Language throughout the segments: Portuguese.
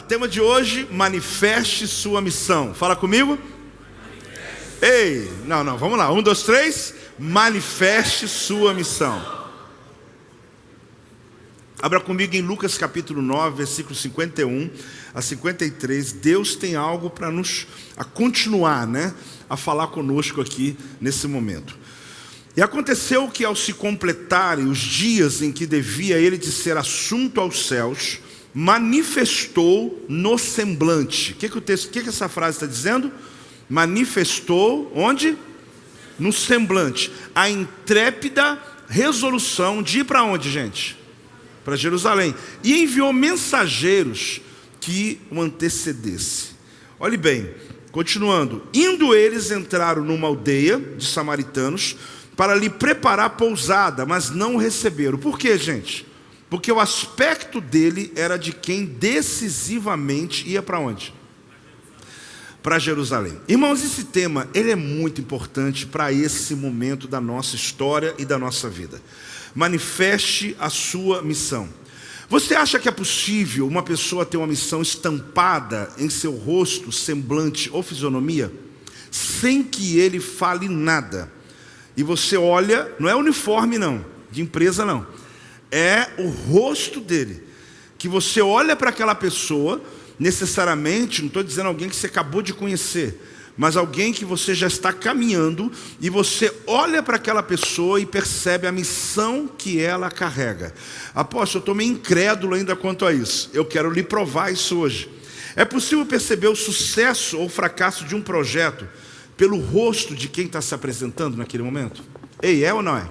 Tema de hoje, manifeste sua missão. Fala comigo. Ei, não, vamos lá. 1, 2, 3. Manifeste sua missão. Abra comigo em Lucas capítulo 9, versículo 51 a 53. Deus tem algo para nos continuar, a falar conosco aqui nesse momento. E aconteceu que, ao se completarem os dias em que devia ele de ser assunto aos céus, manifestou no semblante. O que essa frase está dizendo? Manifestou onde? No semblante. A intrépida resolução de ir para onde, gente? Para Jerusalém. E enviou mensageiros que o antecedesse. Olhe bem, continuando. Indo eles, entraram numa aldeia de samaritanos para lhe preparar pousada, mas não o receberam. Por quê, gente? Porque o aspecto dele era de quem decisivamente ia para onde? Para Jerusalém. Irmãos, esse tema, ele é muito importante para esse momento da nossa história e da nossa vida. Manifeste a sua missão. Você acha que é possível uma pessoa ter uma missão estampada em seu rosto, semblante ou fisionomia, sem que ele fale nada? E você olha, não é uniforme não, de empresa não, é o rosto dele, que você olha para aquela pessoa, necessariamente, não estou dizendo alguém que você acabou de conhecer, mas alguém que você já está caminhando, e você olha para aquela pessoa e percebe a missão que ela carrega. Apóstolo, eu estou meio incrédulo ainda quanto a isso, eu quero lhe provar isso hoje. É possível perceber o sucesso ou fracasso de um projeto pelo rosto de quem está se apresentando naquele momento? Ei, é ou não é?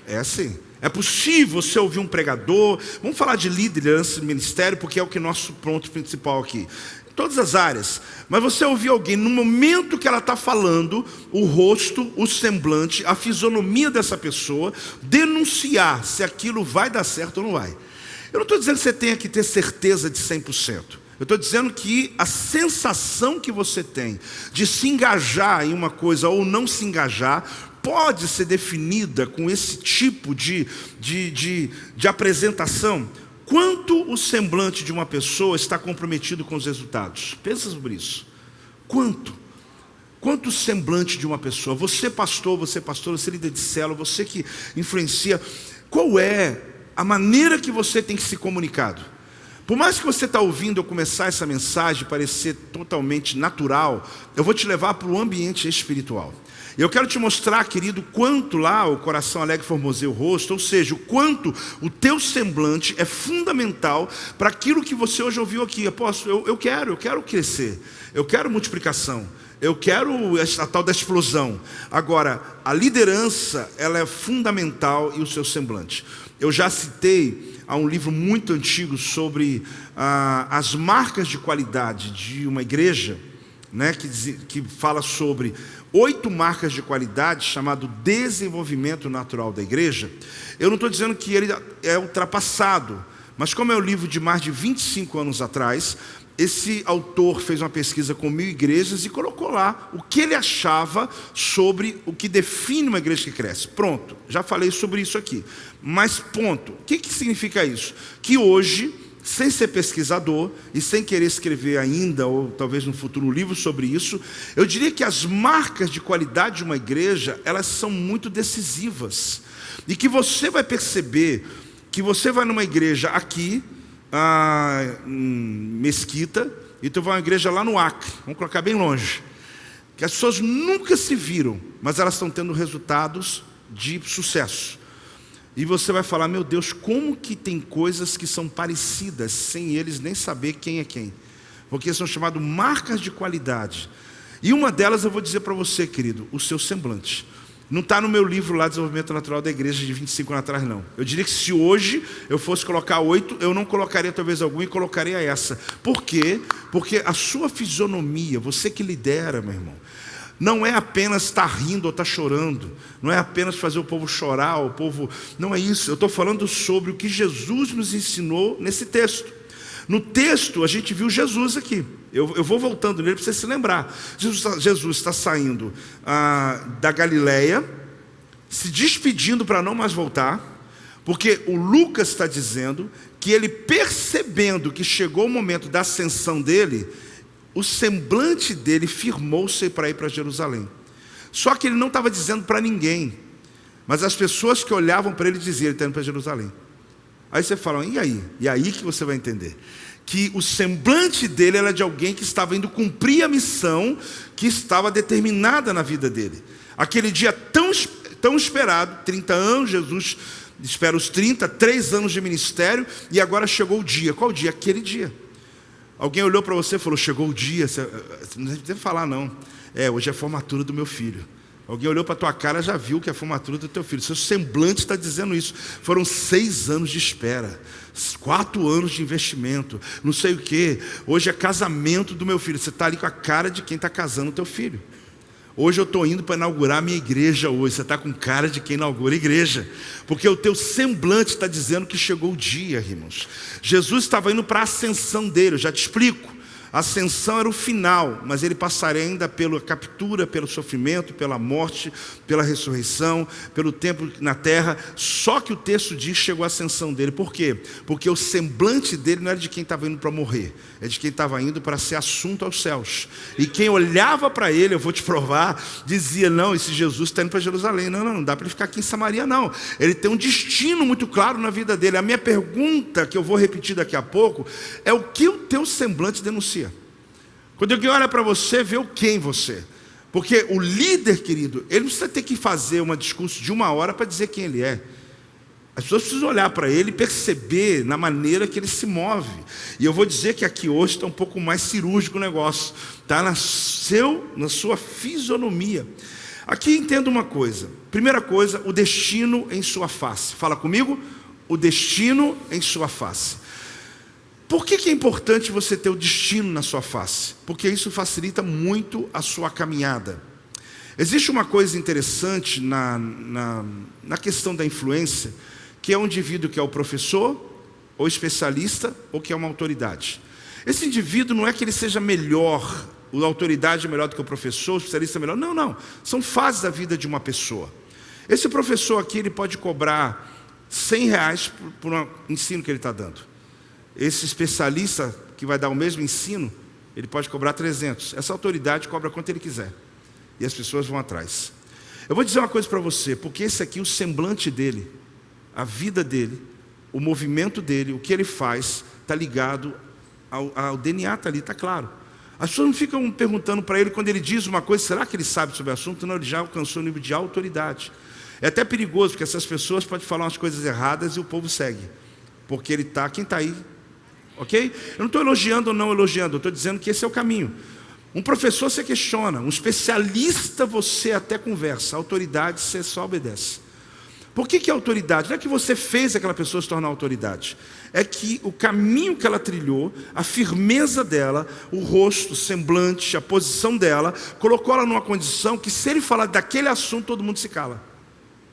É sim. É possível você ouvir um pregador, vamos falar de liderança, ministério, porque é o que é nosso ponto principal aqui, em todas as áreas, mas você ouvir alguém, no momento que ela está falando, o rosto, o semblante, a fisionomia dessa pessoa, denunciar se aquilo vai dar certo ou não vai. Eu não estou dizendo que você tenha que ter certeza de 100%. Eu estou dizendo que a sensação que você tem de se engajar em uma coisa ou não se engajar pode ser definida com esse tipo de apresentação. Quanto o semblante de uma pessoa está comprometido com os resultados? Pensa sobre isso. Quanto o semblante de uma pessoa? Você pastor, você pastora, você líder de célula, você que influencia, qual é a maneira que você tem que se comunicado? Por mais que você está ouvindo eu começar essa mensagem parecer totalmente natural, eu vou te levar para o ambiente espiritual. Eu quero te mostrar, querido, quanto lá o coração alegre formoseia o rosto, ou seja, o quanto o teu semblante é fundamental para aquilo que você hoje ouviu aqui. Apóstolo, eu quero crescer, eu quero multiplicação, eu quero a tal da explosão. Agora, a liderança, ela é fundamental e o seu semblante. Eu já citei há um livro muito antigo sobre as marcas de qualidade de uma igreja, que fala sobre 8 marcas de qualidade, chamado desenvolvimento natural da igreja. Eu não estou dizendo que ele é ultrapassado, mas como é um livro de mais de 25 anos atrás, esse autor fez uma pesquisa com 1000 igrejas e colocou lá o que ele achava sobre o que define uma igreja que cresce. Pronto, já falei sobre isso aqui. Mas ponto, o que significa isso? Que hoje, sem ser pesquisador e sem querer escrever ainda, ou talvez no futuro um livro sobre isso, eu diria que as marcas de qualidade de uma igreja, elas são muito decisivas. E que você vai perceber que você vai numa igreja aqui, em Mesquita, e tu vai a uma igreja lá no Acre, vamos colocar bem longe, que as pessoas nunca se viram, mas elas estão tendo resultados de sucesso. E você vai falar, meu Deus, como que tem coisas que são parecidas, sem eles nem saber quem é quem? Porque são chamadas marcas de qualidade. E uma delas eu vou dizer para você, querido, o seu semblante. Não está no meu livro lá, Desenvolvimento Natural da Igreja, de 25 anos atrás, não. Eu diria que se hoje eu fosse colocar 8, eu não colocaria talvez algum e colocaria essa. Por quê? Porque a sua fisionomia, você que lidera, meu irmão, não é apenas estar rindo ou estar chorando, não é apenas fazer o povo chorar, o povo... Não é isso, eu estou falando sobre o que Jesus nos ensinou nesse texto. No texto, a gente viu Jesus aqui. Eu vou voltando nele para você se lembrar. Jesus está saindo da Galileia, se despedindo para não mais voltar, porque o Lucas está dizendo que ele, percebendo que chegou o momento da ascensão dele, o semblante dele firmou-se para ir para Jerusalém. Só que ele não estava dizendo para ninguém, mas as pessoas que olhavam para ele diziam: ele está indo para Jerusalém. Aí você fala: e aí? E aí que você vai entender que o semblante dele era de alguém que estava indo cumprir a missão que estava determinada na vida dele. Aquele dia tão esperado, 30 anos, Jesus espera os 3 anos de ministério, e agora chegou o dia. Qual o dia? Aquele dia. Alguém olhou para você e falou: chegou o dia. Você não deve falar não. Hoje é a formatura do meu filho. Alguém olhou para a tua cara e já viu que é a formatura do teu filho. Seu semblante está dizendo isso. Foram 6 anos de espera, 4 anos de investimento, não sei o que. Hoje é casamento do meu filho. Você está ali com a cara de quem está casando o teu filho. Hoje eu estou indo para inaugurar a minha igreja hoje. Você está com cara de quem inaugura a igreja. Porque o teu semblante está dizendo que chegou o dia, irmãos. Jesus estava indo para a ascensão dele, eu já te explico. A ascensão era o final, mas ele passaria ainda pela captura, pelo sofrimento, pela morte, pela ressurreição, pelo tempo na terra. Só que o texto diz que chegou a ascensão dele. Por quê? Porque o semblante dele não era de quem estava indo para morrer, é de quem estava indo para ser assunto aos céus. E quem olhava para ele, eu vou te provar, dizia: não, esse Jesus está indo para Jerusalém. Não dá para ele ficar aqui em Samaria não. Ele tem um destino muito claro na vida dele. A minha pergunta, que eu vou repetir daqui a pouco, é: o que o teu semblante denuncia? Quando alguém olha para você, vê o que em você? Porque o líder, querido, ele não precisa ter que fazer um discurso de 1 hora para dizer quem ele é. As pessoas precisam olhar para ele e perceber na maneira que ele se move. E eu vou dizer que aqui hoje está um pouco mais cirúrgico o negócio. Está na sua fisionomia. Aqui entenda uma coisa. Primeira coisa, o destino em sua face. Fala comigo. O destino em sua face. Por que é importante você ter o destino na sua face? Porque isso facilita muito a sua caminhada. Existe uma coisa interessante na questão da influência, que é um indivíduo que é o professor, ou especialista, ou que é uma autoridade. Esse indivíduo não é que ele seja melhor, a autoridade é melhor do que o professor, o especialista é melhor. Não. São fases da vida de uma pessoa. Esse professor aqui, ele pode cobrar R$100 por um ensino que ele está dando. Esse especialista que vai dar o mesmo ensino, ele pode cobrar 300. Essa autoridade cobra quanto ele quiser. E as pessoas vão atrás. Eu vou dizer uma coisa para você, porque esse aqui, o semblante dele, a vida dele, o movimento dele, o que ele faz, está ligado ao DNA, está ali, está claro. As pessoas não ficam perguntando para ele quando ele diz uma coisa: será que ele sabe sobre o assunto? Não, ele já alcançou o nível de autoridade. É até perigoso, porque essas pessoas podem falar umas coisas erradas e o povo segue. Porque ele está, quem está aí? Ok? Eu não estou elogiando ou não elogiando, eu estou dizendo que esse é o caminho. Um professor você questiona, um especialista você até conversa, a autoridade você só obedece. Por que é autoridade? Não é que você fez aquela pessoa se tornar autoridade, é que o caminho que ela trilhou, a firmeza dela, o rosto, o semblante, a posição dela, colocou ela numa condição que, se ele falar daquele assunto, todo mundo se cala.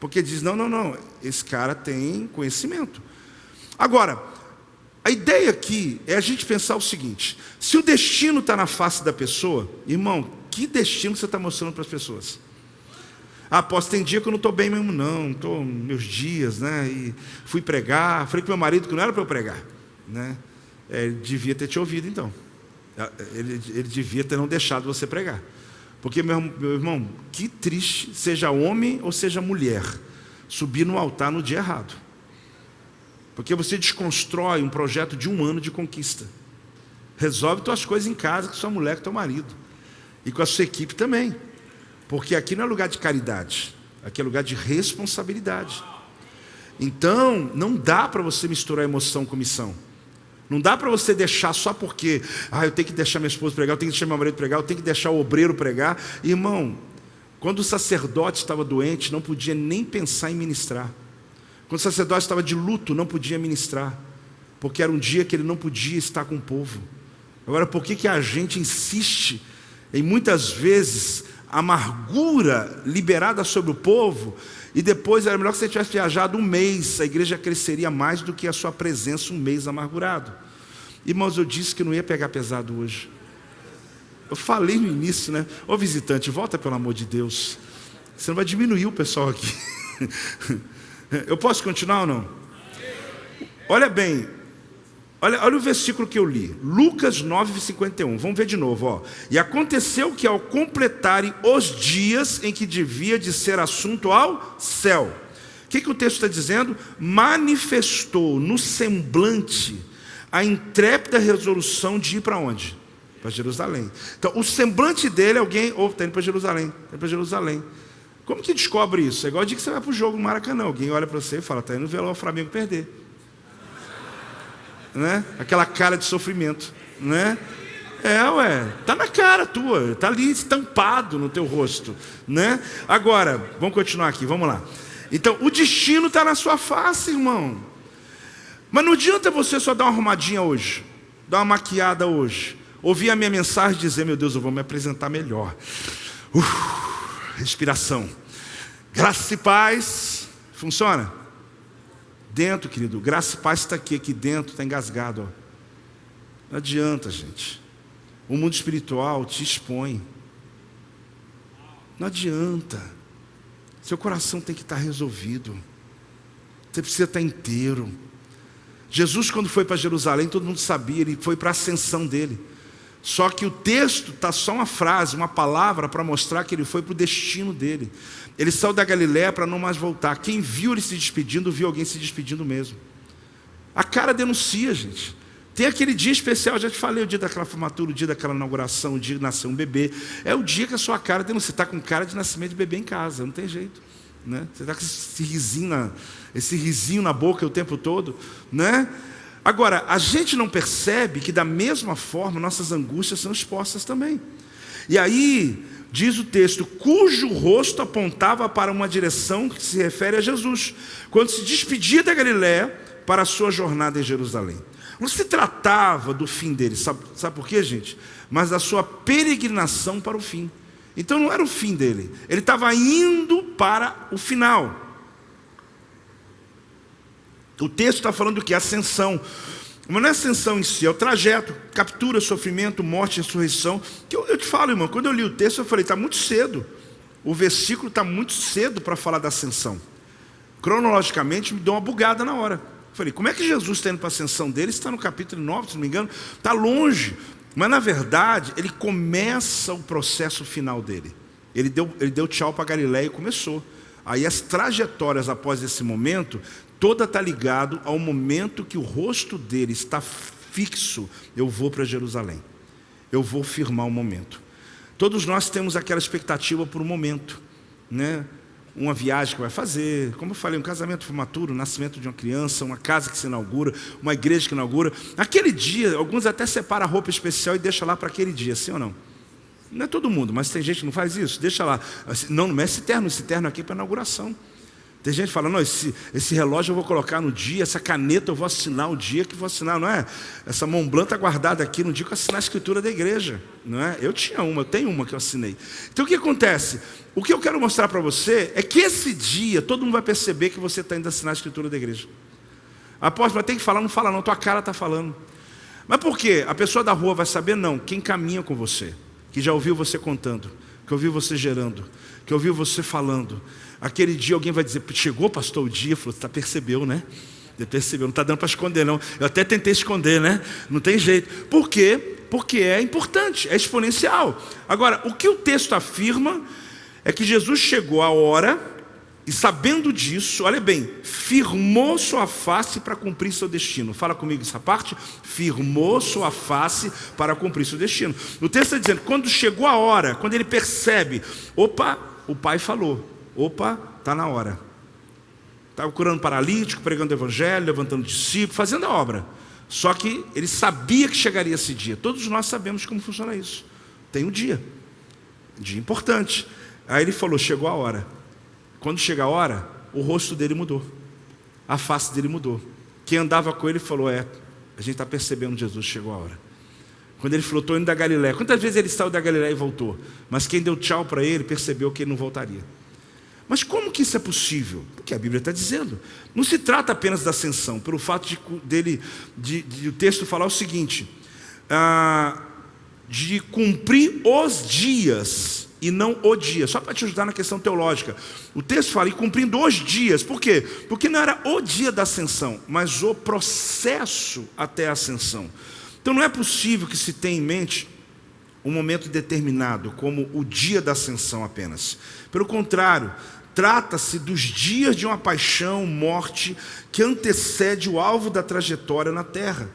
Porque diz: não, esse cara tem conhecimento. Agora, a ideia aqui é a gente pensar o seguinte: se o destino está na face da pessoa, irmão, que destino você está mostrando para as pessoas? Posso ter dia que eu não estou bem mesmo não, estou meus dias, né? E fui pregar, falei com meu marido que não era para eu pregar, né? Ele devia ter te ouvido então. Ele devia ter não deixado você pregar. Porque, meu irmão, que triste, seja homem ou seja mulher, subir no altar no dia errado. Porque você desconstrói um projeto de 1 ano de conquista. Resolve tuas coisas em casa com sua mulher, com teu marido. E com a sua equipe também. Porque aqui não é lugar de caridade. Aqui é lugar de responsabilidade. Então, não dá para você misturar emoção com missão. Não dá para você deixar só porque eu tenho que deixar minha esposa pregar, eu tenho que deixar meu marido pregar, eu tenho que deixar o obreiro pregar. Irmão, quando o sacerdote estava doente, não podia nem pensar em ministrar. Quando o sacerdote estava de luto, não podia ministrar, porque era um dia que ele não podia estar com o povo. Agora, por que a gente insiste em, muitas vezes, amargura liberada sobre o povo, e depois era melhor que você tivesse viajado 1 mês, a igreja cresceria mais do que a sua presença 1 mês amargurado. Irmãos, eu disse que não ia pegar pesado hoje. Eu falei no início, né? Ô visitante, volta pelo amor de Deus. Você não vai diminuir o pessoal aqui. Eu posso continuar ou não? Olha bem, Olha o versículo que eu li, Lucas 9:51, vamos ver de novo, ó. E aconteceu que ao completarem os dias em que devia de ser assunto ao céu, o que o texto está dizendo? Manifestou no semblante a intrépida resolução de ir para onde? Para Jerusalém. Então o semblante dele, alguém, está indo para Jerusalém, está indo para Jerusalém. Como que descobre isso? É igual o dia que você vai para o jogo no Maracanã, alguém olha para você e fala, está indo ver lá o Flamengo perder. Né? Aquela cara de sofrimento, né? Tá na cara tua, tá ali estampado no teu rosto, né? Agora, vamos continuar aqui, vamos lá. Então, o destino está na sua face, irmão. Mas não adianta você só dar uma arrumadinha hoje, dar uma maquiada hoje, ouvir a minha mensagem e dizer, meu Deus, eu vou me apresentar melhor. Respiração, graça e paz. Funciona? Dentro, querido, graça e paz está aqui dentro, está engasgado. Ó. Não adianta, gente. O mundo espiritual te expõe. Não adianta. Seu coração tem que estar resolvido. Você precisa estar inteiro. Jesus, quando foi para Jerusalém, todo mundo sabia, ele foi para a ascensão dele. Só que o texto está só uma frase, uma palavra para mostrar que ele foi para o destino dele. Ele saiu da Galiléia para não mais voltar. Quem viu ele se despedindo, viu alguém se despedindo mesmo. A cara denuncia, gente. Tem aquele dia especial, já te falei, o dia daquela formatura, o dia daquela inauguração, o dia que nasceu um bebê. É o dia que a sua cara denuncia. Você está com cara de nascimento de bebê em casa, não tem jeito. Né? Você está com esse risinho na boca o tempo todo, né? Agora, a gente não percebe que da mesma forma nossas angústias são expostas também. E aí, diz o texto, cujo rosto apontava para uma direção que se refere a Jesus, quando se despedia da Galiléia para a sua jornada em Jerusalém. Não se tratava do fim dele, sabe por quê, gente? Mas da sua peregrinação para o fim. Então não era o fim dele, ele estava indo para o final. O texto está falando do que? Ascensão. Mas não é ascensão em si, é o trajeto, captura, sofrimento, morte, ressurreição. Que eu te falo, irmão, quando eu li o texto eu falei, está muito cedo. O versículo está muito cedo para falar da ascensão. Cronologicamente me deu uma bugada na hora. Eu falei, como é que Jesus está indo para a ascensão dele? Está no capítulo 9, se não me engano, está longe. Mas na verdade, ele começa o processo final dele. Ele deu tchau para Galiléia e começou. Aí as trajetórias após esse momento, toda está ligado ao momento que o rosto dele está fixo. Eu vou para Jerusalém. Eu vou firmar o momento. Todos nós temos aquela expectativa por um momento, né? Uma viagem que vai fazer, como eu falei, um casamento, formatura, um nascimento de uma criança, uma casa que se inaugura, uma igreja que inaugura. Aquele dia, alguns até separam a roupa especial e deixam lá para aquele dia, sim ou não? Não é todo mundo, mas tem gente que não faz isso, deixa lá. Não é esse terno aqui é para inauguração. Tem gente que fala, não, esse relógio eu vou colocar no dia, essa caneta eu vou assinar o dia que vou assinar, não é? Essa Mont Blanc está guardada aqui no dia que eu assinar a escritura da igreja, não é? Eu tenho uma que eu assinei. Então o que acontece? O que eu quero mostrar para você é que esse dia todo mundo vai perceber que você está indo assinar a escritura da igreja. Apóstolo, tem que falar, não fala não, tua cara está falando. Mas por quê? A pessoa da rua vai saber? Não, quem caminha com você, que já ouviu você contando, que ouviu você gerando, que ouviu você falando. Aquele dia alguém vai dizer, chegou pastor o dia, falou, você percebeu, né? Você percebeu, não está dando para esconder não. Eu até tentei esconder, né? Não tem jeito. Por quê? Porque é importante, é exponencial. Agora, o que o texto afirma é que Jesus chegou à hora e sabendo disso, olha bem, firmou sua face para cumprir seu destino. Fala comigo essa parte. Firmou sua face para cumprir seu destino. O texto está dizendo, quando chegou a hora, quando ele percebe, opa, o Pai falou. Opa, está na hora. Estava curando paralítico, pregando o evangelho, levantando discípulos, fazendo a obra. Só que ele sabia que chegaria esse dia. Todos nós sabemos como funciona isso. Tem um dia importante. Aí ele falou, chegou a hora. Quando chega a hora, o rosto dele mudou. A face dele mudou. Quem andava com ele falou, a gente está percebendo Jesus, chegou a hora. Quando ele falou, estou indo da Galiléia. Quantas vezes ele saiu da Galiléia e voltou? Mas quem deu tchau para ele percebeu que ele não voltaria. Mas como que isso é possível? Porque a Bíblia está dizendo. Não se trata apenas da ascensão, pelo fato de o texto falar o seguinte, de cumprir os dias e não o dia. Só para te ajudar na questão teológica. O texto fala, e cumprindo os dias. Por quê? Porque não era o dia da ascensão, mas o processo até a ascensão. Então não é possível que se tenha em mente um momento determinado, como o dia da ascensão apenas. Pelo contrário, trata-se dos dias de uma paixão, morte, que antecede o alvo da trajetória na terra,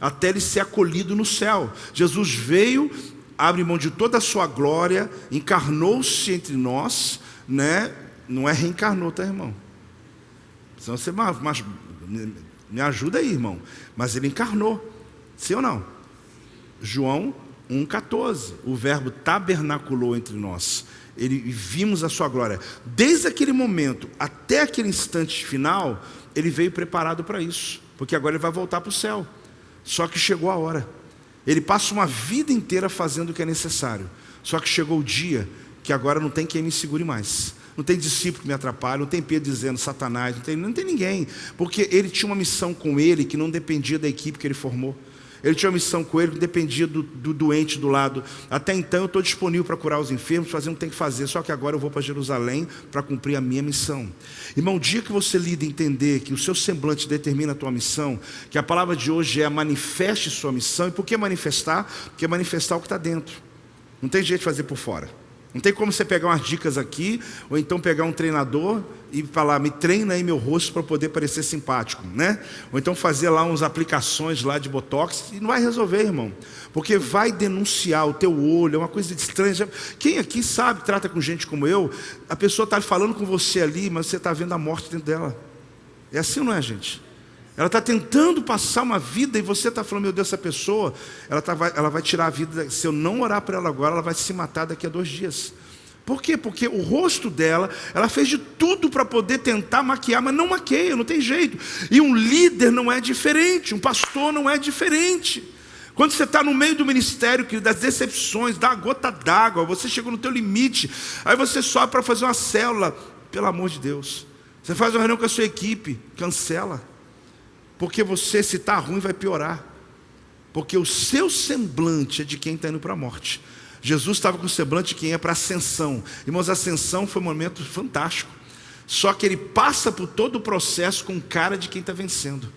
até ele ser acolhido no céu. Jesus veio, abre mão de toda a sua glória, encarnou-se entre nós, né? Não é reencarnou, tá, irmão? Senão você me ajuda aí, irmão. Mas ele encarnou, sim ou não? João 1,14, o verbo tabernaculou entre nós. Vimos a sua glória. Desde aquele momento até aquele instante final, ele veio preparado para isso, porque agora ele vai voltar para o céu. Só que chegou a hora. Ele passa uma vida inteira fazendo o que é necessário. Só que chegou o dia que agora não tem quem me segure mais. Não tem discípulo que me atrapalhe, não tem Pedro dizendo Satanás, não tem ninguém. Porque ele tinha uma missão com ele que não dependia da equipe que ele formou. Ele tinha uma missão com ele que dependia do doente do lado. Até então eu estou disponível para curar os enfermos, fazer o que tem que fazer. Só que agora eu vou para Jerusalém para cumprir a minha missão. Irmão, o dia que você lida e entender que o seu semblante determina a tua missão, que a palavra de hoje é manifeste sua missão. E por que manifestar? Porque manifestar o que está dentro. Não tem jeito de fazer por fora. Não tem como você pegar umas dicas aqui, ou então pegar um treinador e falar, me treina aí meu rosto para poder parecer simpático, né? Ou então fazer lá umas aplicações lá de botox, e não vai resolver, irmão. Porque vai denunciar o teu olho, é uma coisa estranha. Quem aqui sabe, trata com gente como eu, a pessoa está falando com você ali, mas você está vendo a morte dentro dela. É assim ou não é, gente? Ela está tentando passar uma vida e você está falando, meu Deus, essa pessoa, ela vai tirar a vida, se eu não orar para ela agora, ela vai se matar daqui a 2 dias. Por quê? Porque o rosto dela, ela fez de tudo para poder tentar maquiar, mas não maqueia, não tem jeito. E um líder não é diferente, um pastor não é diferente. Quando você está no meio do ministério, das decepções, da gota d'água, você chegou no teu limite, aí você sobe para fazer uma célula, pelo amor de Deus. Você faz uma reunião com a sua equipe, cancela. Porque você, se está ruim, vai piorar. Porque o seu semblante é de quem está indo para a morte. Jesus estava com o semblante de quem ia para a ascensão. Irmãos, a ascensão foi um momento fantástico. Só que ele passa por todo o processo com cara de quem está vencendo.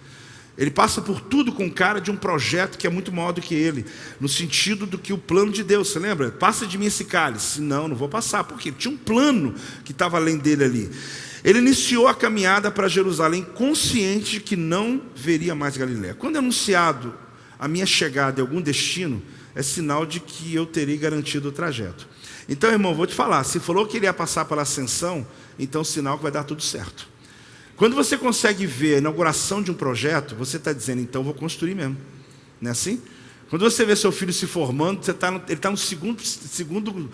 Ele passa por tudo com cara de um projeto que é muito maior do que ele. No sentido do que o plano de Deus, você lembra? Passa de mim esse cálice. Não vou passar. Por quê? Tinha um plano que estava além dele ali. Ele iniciou a caminhada para Jerusalém consciente de que não veria mais Galiléia. Quando é anunciado a minha chegada em algum destino, é sinal de que eu terei garantido o trajeto. Então, irmão, vou te falar, se falou que ele ia passar pela ascensão, então sinal que vai dar tudo certo. Quando você consegue ver a inauguração de um projeto, você está dizendo, então vou construir mesmo. Não é assim? Quando você vê seu filho se formando, ele está no segundo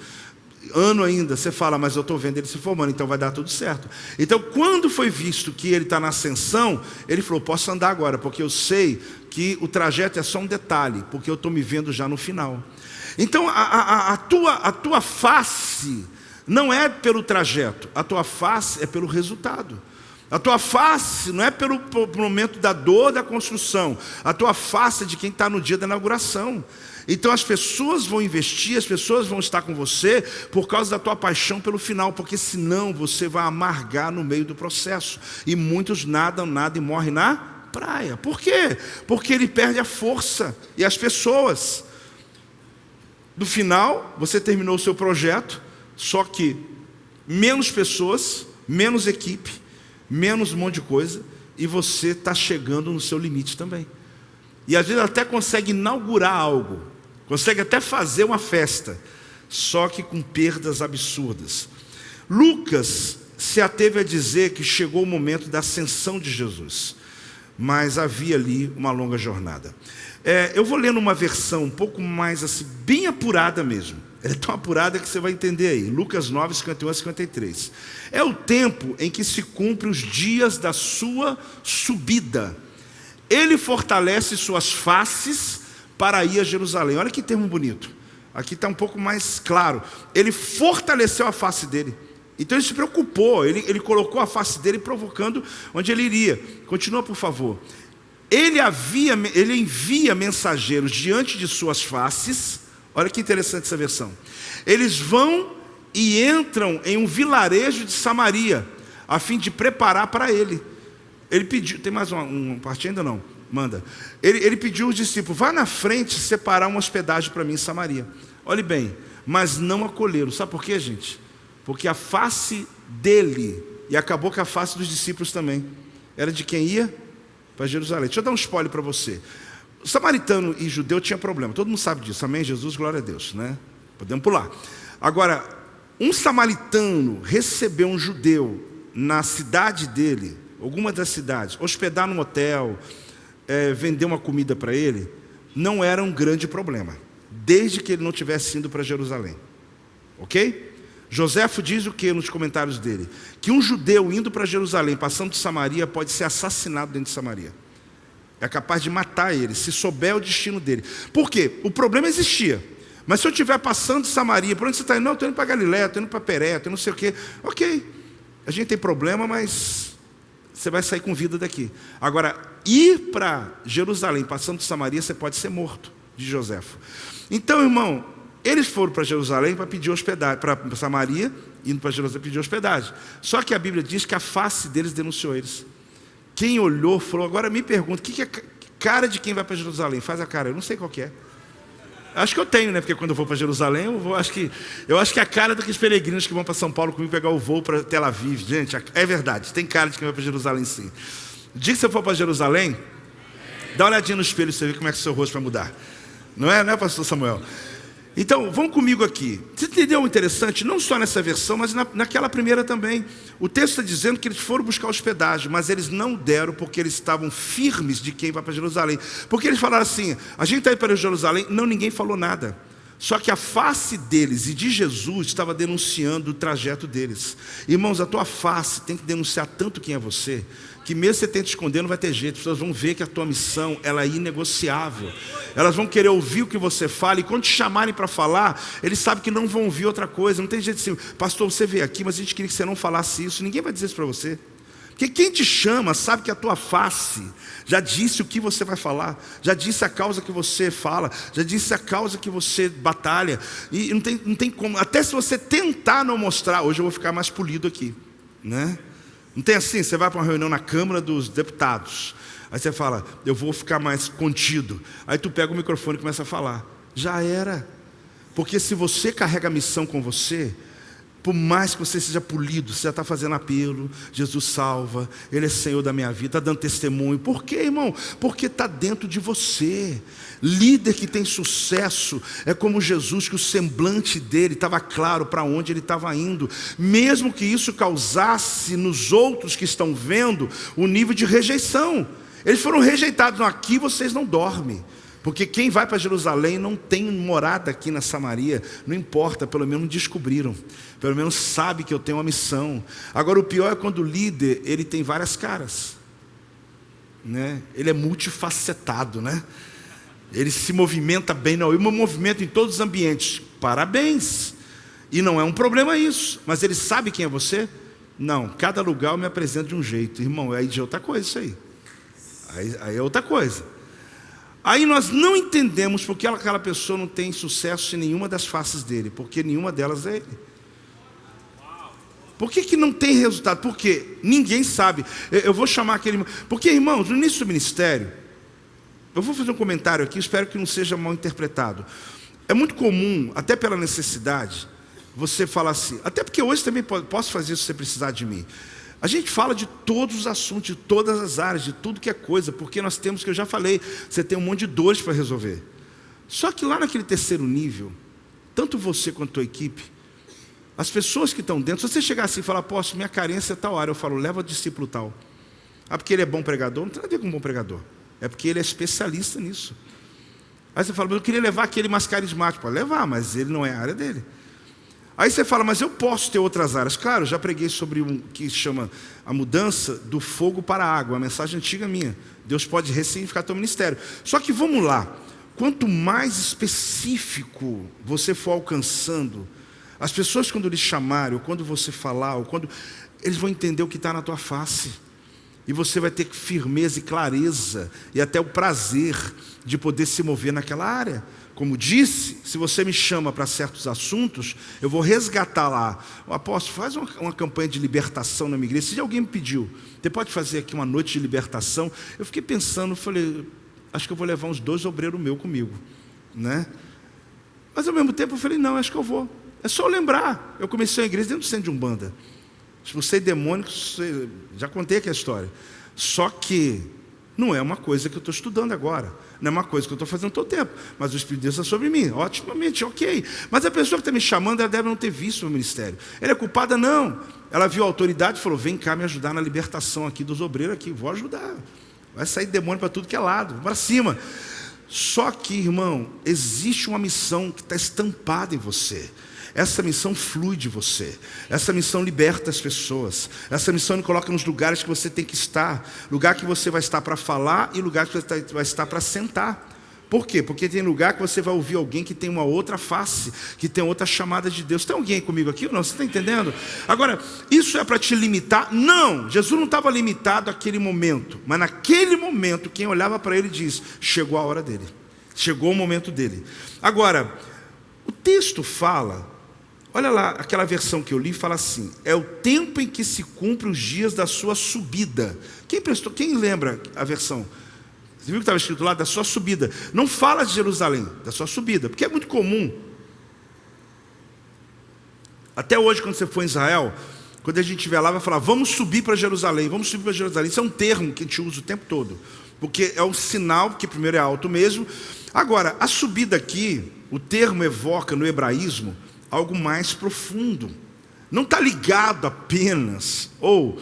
ano ainda, você fala, mas eu estou vendo ele se formando, então vai dar tudo certo. Então, quando foi visto que ele está na ascensão, ele falou, posso andar agora, porque eu sei que o trajeto é só um detalhe, porque eu estou me vendo já no final. Então, a tua face não é pelo trajeto, a tua face é pelo resultado. A tua face não é pelo momento da dor da construção, a tua face é de quem está no dia da inauguração. Então as pessoas vão investir, as pessoas vão estar com você por causa da tua paixão pelo final, porque senão você vai amargar no meio do processo. E muitos nadam e morrem na praia. Por quê? Porque ele perde a força e as pessoas. No final, você terminou o seu projeto, só que menos pessoas, menos equipe, menos um monte de coisa, e você está chegando no seu limite também. E às vezes até consegue inaugurar algo, consegue até fazer uma festa, só que com perdas absurdas. Lucas se ateve a dizer que chegou o momento da ascensão de Jesus, mas havia ali uma longa jornada. Eu vou ler numa versão um pouco mais assim, bem apurada mesmo. Ela é tão apurada que você vai entender aí. Lucas 9, 51 a 53. É o tempo em que se cumpre os dias da sua subida. Ele fortalece suas faces para ir a Jerusalém. Olha que termo bonito. Aqui está um pouco mais claro. Ele fortaleceu a face dele. Então ele se preocupou. Ele colocou a face dele provocando onde ele iria. Continua, por favor. Ele envia mensageiros diante de suas faces. Olha que interessante essa versão. Eles vão e entram em um vilarejo de Samaria, a fim de preparar para ele. Ele pediu, tem mais uma parte ainda não? Manda. Ele pediu aos discípulos, vá na frente separar uma hospedagem para mim em Samaria. Olhe bem, mas não acolheram. Sabe por quê, gente? Porque a face dele, e acabou com a face dos discípulos também, era de quem ia para Jerusalém. Deixa eu dar um spoiler para você. O samaritano e judeu tinha problema, todo mundo sabe disso, amém? Jesus, glória a Deus, né? Podemos pular. Agora, um samaritano receber um judeu na cidade dele, alguma das cidades, hospedar num hotel, vender uma comida para ele, não era um grande problema, desde que ele não tivesse indo para Jerusalém. Ok? Joséfo diz o que nos comentários dele? Que um judeu indo para Jerusalém, passando de Samaria, pode ser assassinado dentro de Samaria. É capaz de matar ele, se souber o destino dele. Por quê? O problema existia. Mas se eu estiver passando de Samaria, por onde você está indo? Não, estou indo para Galiléia, estou indo para Peré, estou não sei o quê. Ok, a gente tem problema, mas você vai sair com vida daqui. Agora, ir para Jerusalém, passando de Samaria, você pode ser morto, de Joséfo. Então, irmão, eles foram para Jerusalém para pedir hospedagem, para Samaria, indo para Jerusalém pedir hospedagem. Só que a Bíblia diz que a face deles denunciou eles. Quem olhou falou, agora me pergunta, que é cara de quem vai para Jerusalém? Faz a cara, eu não sei qual que é. Acho que eu tenho, né? Porque quando eu vou para Jerusalém, eu acho que é a cara daqueles peregrinos que vão para São Paulo comigo pegar o voo para Tel Aviv. Gente, é verdade, tem cara de quem vai para Jerusalém sim. O dia que você for para Jerusalém, dá uma olhadinha no espelho e você vê como é que o seu rosto vai mudar. Não é, pastor Samuel? Então, vão comigo aqui. Você entendeu o interessante? Não só nessa versão, mas naquela primeira também. O texto está dizendo que eles foram buscar hospedagem, mas eles não deram porque eles estavam firmes de quem vai para Jerusalém. Porque eles falaram assim, a gente está indo para Jerusalém. Não, ninguém falou nada. Só que a face deles e de Jesus estava denunciando o trajeto deles. Irmãos, a tua face tem que denunciar tanto quem é você, que mesmo você tenta esconder, não vai ter jeito. As pessoas vão ver que a tua missão ela é inegociável. Elas vão querer ouvir o que você fala, e quando te chamarem para falar, eles sabem que não vão ouvir outra coisa. Não tem jeito assim, pastor, você veio aqui, mas a gente queria que você não falasse isso. Ninguém vai dizer isso para você. Porque quem te chama sabe que a tua face já disse o que você vai falar, já disse a causa que você fala, já disse a causa que você batalha. E não tem como, até se você tentar não mostrar, hoje eu vou ficar mais polido aqui, né? Não tem assim, você vai para uma reunião na Câmara dos Deputados, aí você fala, eu vou ficar mais contido. Aí tu pega o microfone e começa a falar. Já era. Porque se você carrega a missão com você, por mais que você seja polido, você já está fazendo apelo, Jesus salva, Ele é Senhor da minha vida, está dando testemunho. Por quê, irmão? Porque está dentro de você. Líder que tem sucesso é como Jesus, que o semblante dele estava claro para onde ele estava indo, mesmo que isso causasse nos outros que estão vendo o nível de rejeição. Eles foram rejeitados. Não, aqui vocês não dormem. Porque quem vai para Jerusalém não tem morada aqui na Samaria. Não importa, pelo menos descobriram. Pelo menos sabe que eu tenho uma missão. Agora o pior é quando o líder, ele tem várias caras, né? Ele é multifacetado, né? Ele se movimenta bem, não, eu me movimento em todos os ambientes. Parabéns. E não é um problema isso. Mas ele sabe quem é você? Não, cada lugar eu me apresento de um jeito. Irmão, aí de outra coisa isso aí. Aí é outra coisa. Aí nós não entendemos porque aquela pessoa não tem sucesso em nenhuma das faces dele, porque nenhuma delas é ele. Por que não tem resultado? Porque ninguém sabe. Eu vou chamar aquele... Porque, irmãos, no início do ministério, eu vou fazer um comentário aqui, espero que não seja mal interpretado. É muito comum, até pela necessidade, você falar assim, até porque hoje também posso fazer isso se você precisar de mim. A gente fala de todos os assuntos, de todas as áreas, de tudo que é coisa, porque nós temos, que eu já falei, você tem um monte de dores para resolver. Só que lá naquele terceiro nível, tanto você quanto a tua equipe, as pessoas que estão dentro, se você chegar assim e falar, poxa, minha carência é tal área, eu falo, leva o discípulo tal. Ah, porque ele é bom pregador? Não tem nada a ver com bom pregador. É porque ele é especialista nisso. Aí você fala, mas eu queria levar aquele mais carismático. Pode levar, mas ele não é a área dele. Aí você fala, mas eu posso ter outras áreas. Claro, eu já preguei sobre um que chama a mudança do fogo para a água, uma mensagem antiga minha. Deus pode ressignificar teu ministério. Só que vamos lá, quanto mais específico você for alcançando, as pessoas quando lhe chamarem, ou quando você falar, ou quando eles vão entender o que está na tua face. E você vai ter firmeza e clareza, e até o prazer de poder se mover naquela área. Como disse, se você me chama para certos assuntos, eu vou resgatar lá. O apóstolo, faz uma campanha de libertação na minha igreja. Se alguém me pediu, você pode fazer aqui uma noite de libertação? Eu fiquei pensando, falei, acho que eu vou levar uns 2 obreiros meus comigo, né? Mas ao mesmo tempo eu falei, não, acho que eu vou. É só eu lembrar. Eu comecei a igreja dentro do centro de Umbanda. Expulsei demônios, já contei aqui a história. Só que não é uma coisa que eu estou estudando agora. Não é uma coisa que eu estou fazendo todo o tempo. Mas o Espírito de Deus está sobre mim. Otimamente, ok. Mas a pessoa que está me chamando, ela deve não ter visto o ministério. Ela é culpada? Não. Ela viu a autoridade e falou, vem cá me ajudar na libertação aqui dos obreiros aqui. Vou ajudar. Vai sair demônio para tudo que é lado. Para cima. Só que, irmão, existe uma missão que está estampada em você. Essa missão flui de você. Essa missão liberta as pessoas. Essa missão me coloca nos lugares que você tem que estar. Lugar que você vai estar para falar e lugar que você vai estar para sentar. Por quê? Porque tem lugar que você vai ouvir alguém que tem uma outra face, que tem outra chamada de Deus. Tem alguém comigo aqui ou não? Você está entendendo? Agora, isso é para te limitar? Não! Jesus não estava limitado àquele momento. Mas naquele momento, quem olhava para ele diz, chegou a hora dele. Chegou o momento dele. Agora, o texto fala... Olha lá, aquela versão que eu li fala assim, é o tempo em que se cumpre os dias da sua subida. Quem lembra a versão? Você viu que estava escrito lá, da sua subida. Não fala de Jerusalém, da sua subida, porque é muito comum. Até hoje, quando você for em Israel, quando a gente estiver lá, vai falar, vamos subir para Jerusalém, vamos subir para Jerusalém. Isso é um termo que a gente usa o tempo todo, porque é um sinal, que primeiro é alto mesmo. Agora, a subida aqui, o termo evoca no hebraísmo, algo mais profundo. Não está ligado apenas ou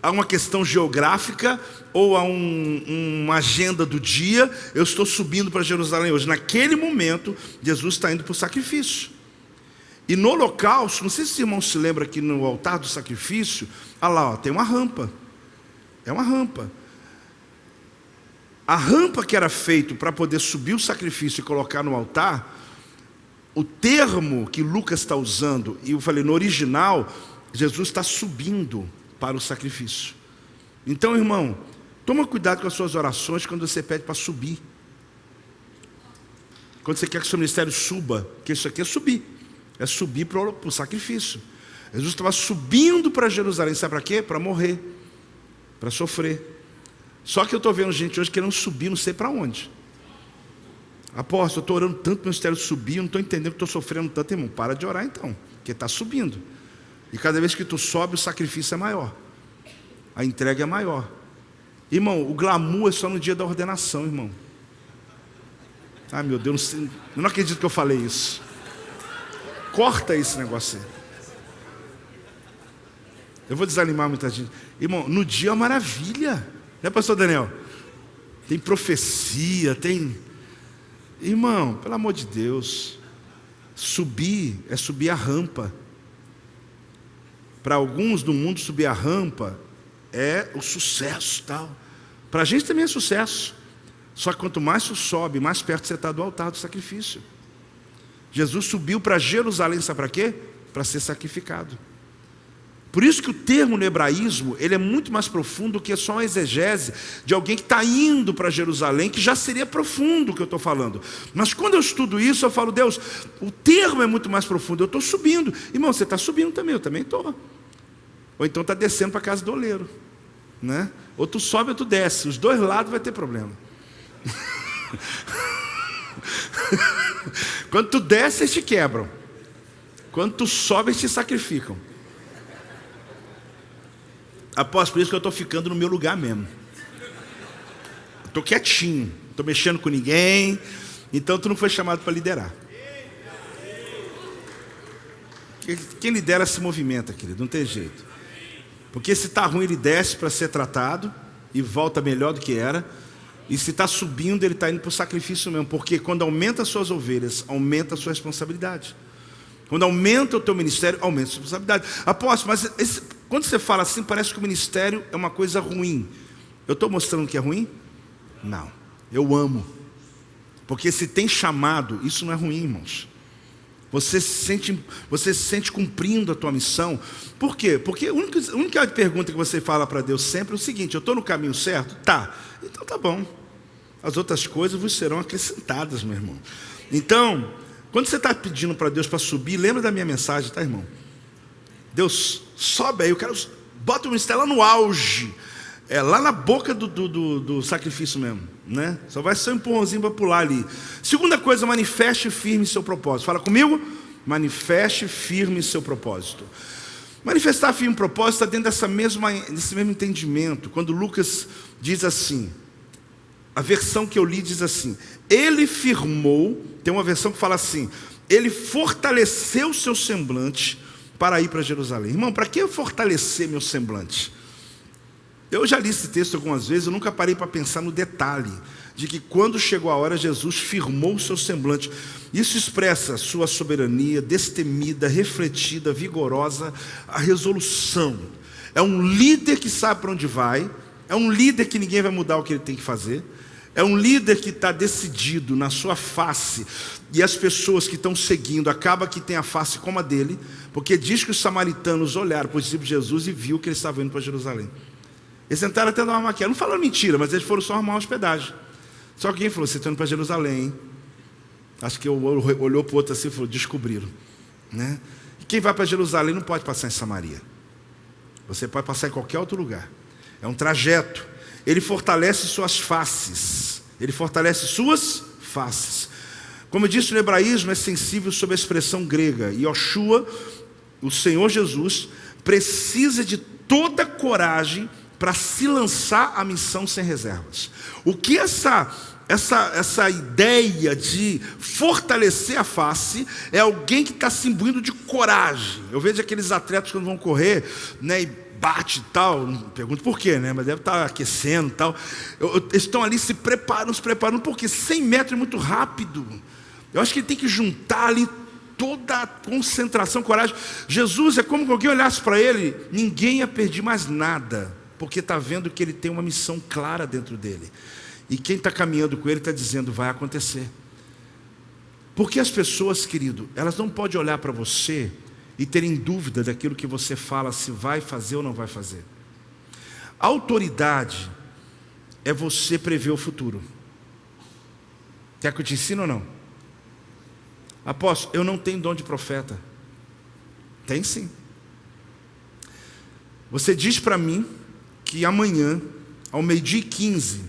a uma questão geográfica ou a uma agenda do dia. Eu estou subindo para Jerusalém hoje. Naquele momento, Jesus está indo para o sacrifício. E no holocausto, não sei se os irmãos se lembram aqui no altar do sacrifício, olha lá, ó, tem uma rampa. É uma rampa. A rampa que era feita para poder subir o sacrifício e colocar no altar, o termo que Lucas está usando, e eu falei no original, Jesus está subindo para o sacrifício. Então, irmão, toma cuidado com as suas orações quando você pede para subir. Quando você quer que o seu ministério suba, porque isso aqui é subir para o sacrifício. Jesus estava subindo para Jerusalém, sabe para quê? Para morrer, para sofrer. Só que eu estou vendo gente hoje querendo subir, não sei para onde. Apóstolo, eu estou orando tanto para o ministério subir, eu não estou entendendo que estou sofrendo tanto, irmão. Para de orar então, porque está subindo. E cada vez que tu sobe, o sacrifício é maior. A entrega é maior. Irmão, o glamour é só no dia da ordenação, irmão. Ai meu Deus, eu não acredito que eu falei isso. Corta esse negócio aí. Eu vou desanimar muita gente. Irmão, no dia é uma maravilha. Né, pastor Daniel? Tem profecia, tem... Irmão, pelo amor de Deus, subir é subir a rampa. Para alguns do mundo, subir a rampa é o sucesso, tal. Para a gente também é sucesso. Só que quanto mais você sobe, mais perto você está do altar do sacrifício. Jesus subiu para Jerusalém, sabe para quê? Para ser sacrificado. Por isso que o termo no hebraísmo, ele é muito mais profundo do que só uma exegese de alguém que está indo para Jerusalém, que já seria profundo o que eu estou falando. Mas quando eu estudo isso, eu falo, Deus, o termo é muito mais profundo, eu estou subindo. Irmão, você está subindo também, eu também estou. Ou então está descendo para a casa do oleiro, né? Ou tu sobe ou tu desce, os dois lados vai ter problema. Quando tu desce, eles te quebram. Quando tu sobe, eles te sacrificam. Após por isso que eu estou ficando no meu lugar mesmo. Estou quietinho, não estou mexendo com ninguém. Então tu não foi chamado para liderar. Quem lidera se movimenta, querido, não tem jeito. Porque se está ruim, ele desce para ser tratado e volta melhor do que era. E se está subindo, ele está indo para o sacrifício mesmo. Porque quando aumenta as suas ovelhas, aumenta a sua responsabilidade. Quando aumenta o teu ministério, aumenta a sua responsabilidade. Apóstolo, mas quando você fala assim, parece que o ministério é uma coisa ruim. Eu estou mostrando que é ruim? Não, eu amo. Porque se tem chamado, isso não é ruim, irmãos. Você se sente cumprindo a tua missão. Por quê? Porque a única pergunta que você fala para Deus sempre é o seguinte: eu estou no caminho certo? Tá, então tá bom. as outras coisas vos serão acrescentadas, meu irmão. Então, quando você está pedindo para Deus para subir, lembra da minha mensagem, tá, irmão? Deus, sobe aí, eu quero, bota o ministério lá no auge, lá na boca do sacrifício mesmo, né? Só vai ser um empurrãozinho para pular ali. Segunda coisa, manifeste firme seu propósito. Fala comigo, manifeste firme seu propósito. Manifestar firme propósito está dentro desse mesmo entendimento. Quando Lucas diz assim, a versão que eu li diz assim, ele firmou, tem uma versão que fala assim, ele fortaleceu seu semblante para ir para Jerusalém. Irmão, para que eu fortalecer meu semblante? Eu já li esse texto algumas vezes, eu nunca parei para pensar no detalhe de que quando chegou a hora, Jesus firmou o seu semblante. Isso expressa sua soberania, destemida, refletida, vigorosa, a resolução. É um líder que sabe para onde vai, é um líder que ninguém vai mudar o que ele tem que fazer, é um líder que está decidido na sua face, e as pessoas que estão seguindo, acaba que tem a face como a dele, porque diz que os samaritanos olharam para o discípulo de Jesus e viu que eles estavam indo para Jerusalém. Eles tentaram até dar uma maquiagem, não falaram mentira, mas eles foram só arrumar uma hospedagem. Só que alguém falou, você está indo para Jerusalém, hein? Acho que olhou para o outro assim e falou, descobriram, né? E quem vai para Jerusalém não pode passar em Samaria. Você pode passar em qualquer outro lugar. É um trajeto. Ele fortalece suas faces. Ele fortalece suas faces. Como eu disse, no hebraísmo é sensível sobre a expressão grega. Yoshua, o Senhor Jesus, precisa de toda coragem para se lançar à missão sem reservas. O que essa ideia de fortalecer a face é alguém que está se imbuindo de coragem. Eu vejo aqueles atletas quando vão correr, né, e bate e tal, não pergunto por quê, né, mas deve estar aquecendo e tal. Eles estão ali se preparando, porque 100 metros é muito rápido. Eu acho que ele tem que juntar ali toda a concentração, coragem. Jesus é como que alguém olhasse para ele, ninguém ia perder mais nada, porque está vendo que ele tem uma missão clara dentro dele. E quem está caminhando com ele está dizendo, vai acontecer. Porque as pessoas, querido, elas não podem olhar para você e terem dúvida daquilo que você fala, se vai fazer ou não vai fazer. A autoridade é você prever o futuro. Quer que eu te ensine ou não? Apóstolo, eu não tenho dom de profeta. Tem sim. Você diz para mim que amanhã, ao 12h15,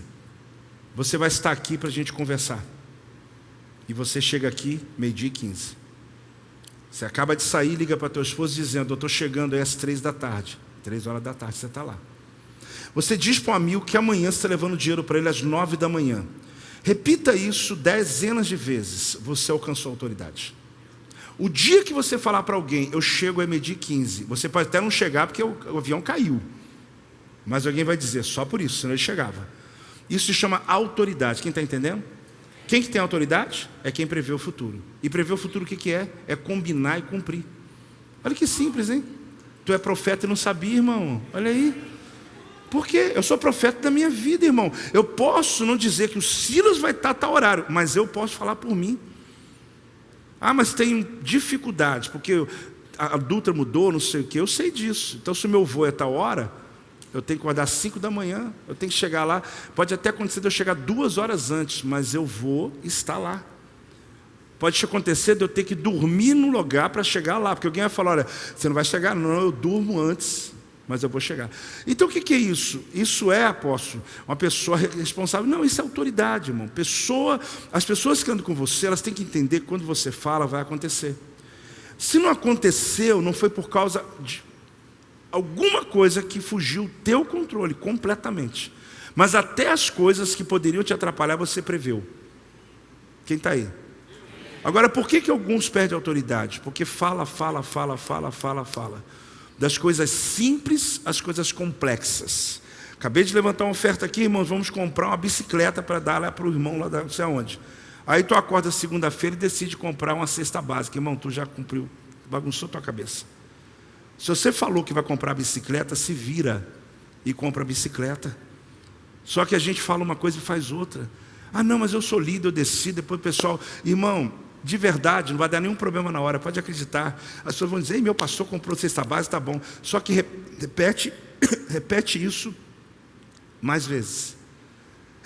você vai estar aqui para a gente conversar. E você chega aqui, 12h15. Você acaba de sair, liga para a tua esposa dizendo, eu estou chegando aí às 3h, 3h você está lá. Você diz para um amigo que amanhã você está levando dinheiro para ele às 9h. Repita isso dezenas de vezes, você alcançou a autoridade. O dia que você falar para alguém, eu chego a 12h15, você pode até não chegar porque o avião caiu. Mas alguém vai dizer, só por isso, senão ele chegava. Isso se chama autoridade, quem está entendendo? Quem que tem autoridade? É quem prevê o futuro. E prever o futuro o que é? É combinar e cumprir. Olha que simples, hein? Tu é profeta e não sabia, irmão. Olha aí. Por quê? Eu sou profeta da minha vida, irmão. Eu posso não dizer que o Silas vai estar a tal horário, mas eu posso falar por mim. Ah, mas tenho dificuldade, porque a Dutra mudou, não sei o quê. Eu sei disso. Então, se o meu voo é tal hora, eu tenho que acordar às 5h, eu tenho que chegar lá. Pode até acontecer de eu chegar 2 horas antes, mas eu vou estar lá. Pode acontecer de eu ter que dormir no lugar para chegar lá, porque alguém vai falar, olha, você não vai chegar, não, eu durmo antes, mas eu vou chegar. Então o que é isso? Isso é, apóstolo, uma pessoa responsável? Não, isso é autoridade, irmão. As pessoas que andam com você, elas têm que entender que quando você fala, vai acontecer. Se não aconteceu, não foi por causa de alguma coisa que fugiu do teu controle completamente. Mas até as coisas que poderiam te atrapalhar, você preveu. Quem está aí? Agora, por que alguns perdem autoridade? Porque fala. Das coisas simples às coisas complexas. Acabei de levantar uma oferta aqui, irmãos, vamos comprar uma bicicleta para dar lá para o irmão lá não sei aonde. Aí tu acorda segunda-feira e decide comprar uma cesta básica. Irmão, tu já cumpriu, bagunçou tua cabeça. Se você falou que vai comprar a bicicleta, se vira e compra a bicicleta. Só que a gente fala uma coisa e faz outra. Ah, não, mas eu sou líder, eu decido. Depois o pessoal, irmão, de verdade, não vai dar nenhum problema na hora, pode acreditar. As pessoas vão dizer, ei, meu pastor comprou cesta básica, tá bom. Só que repete isso mais vezes.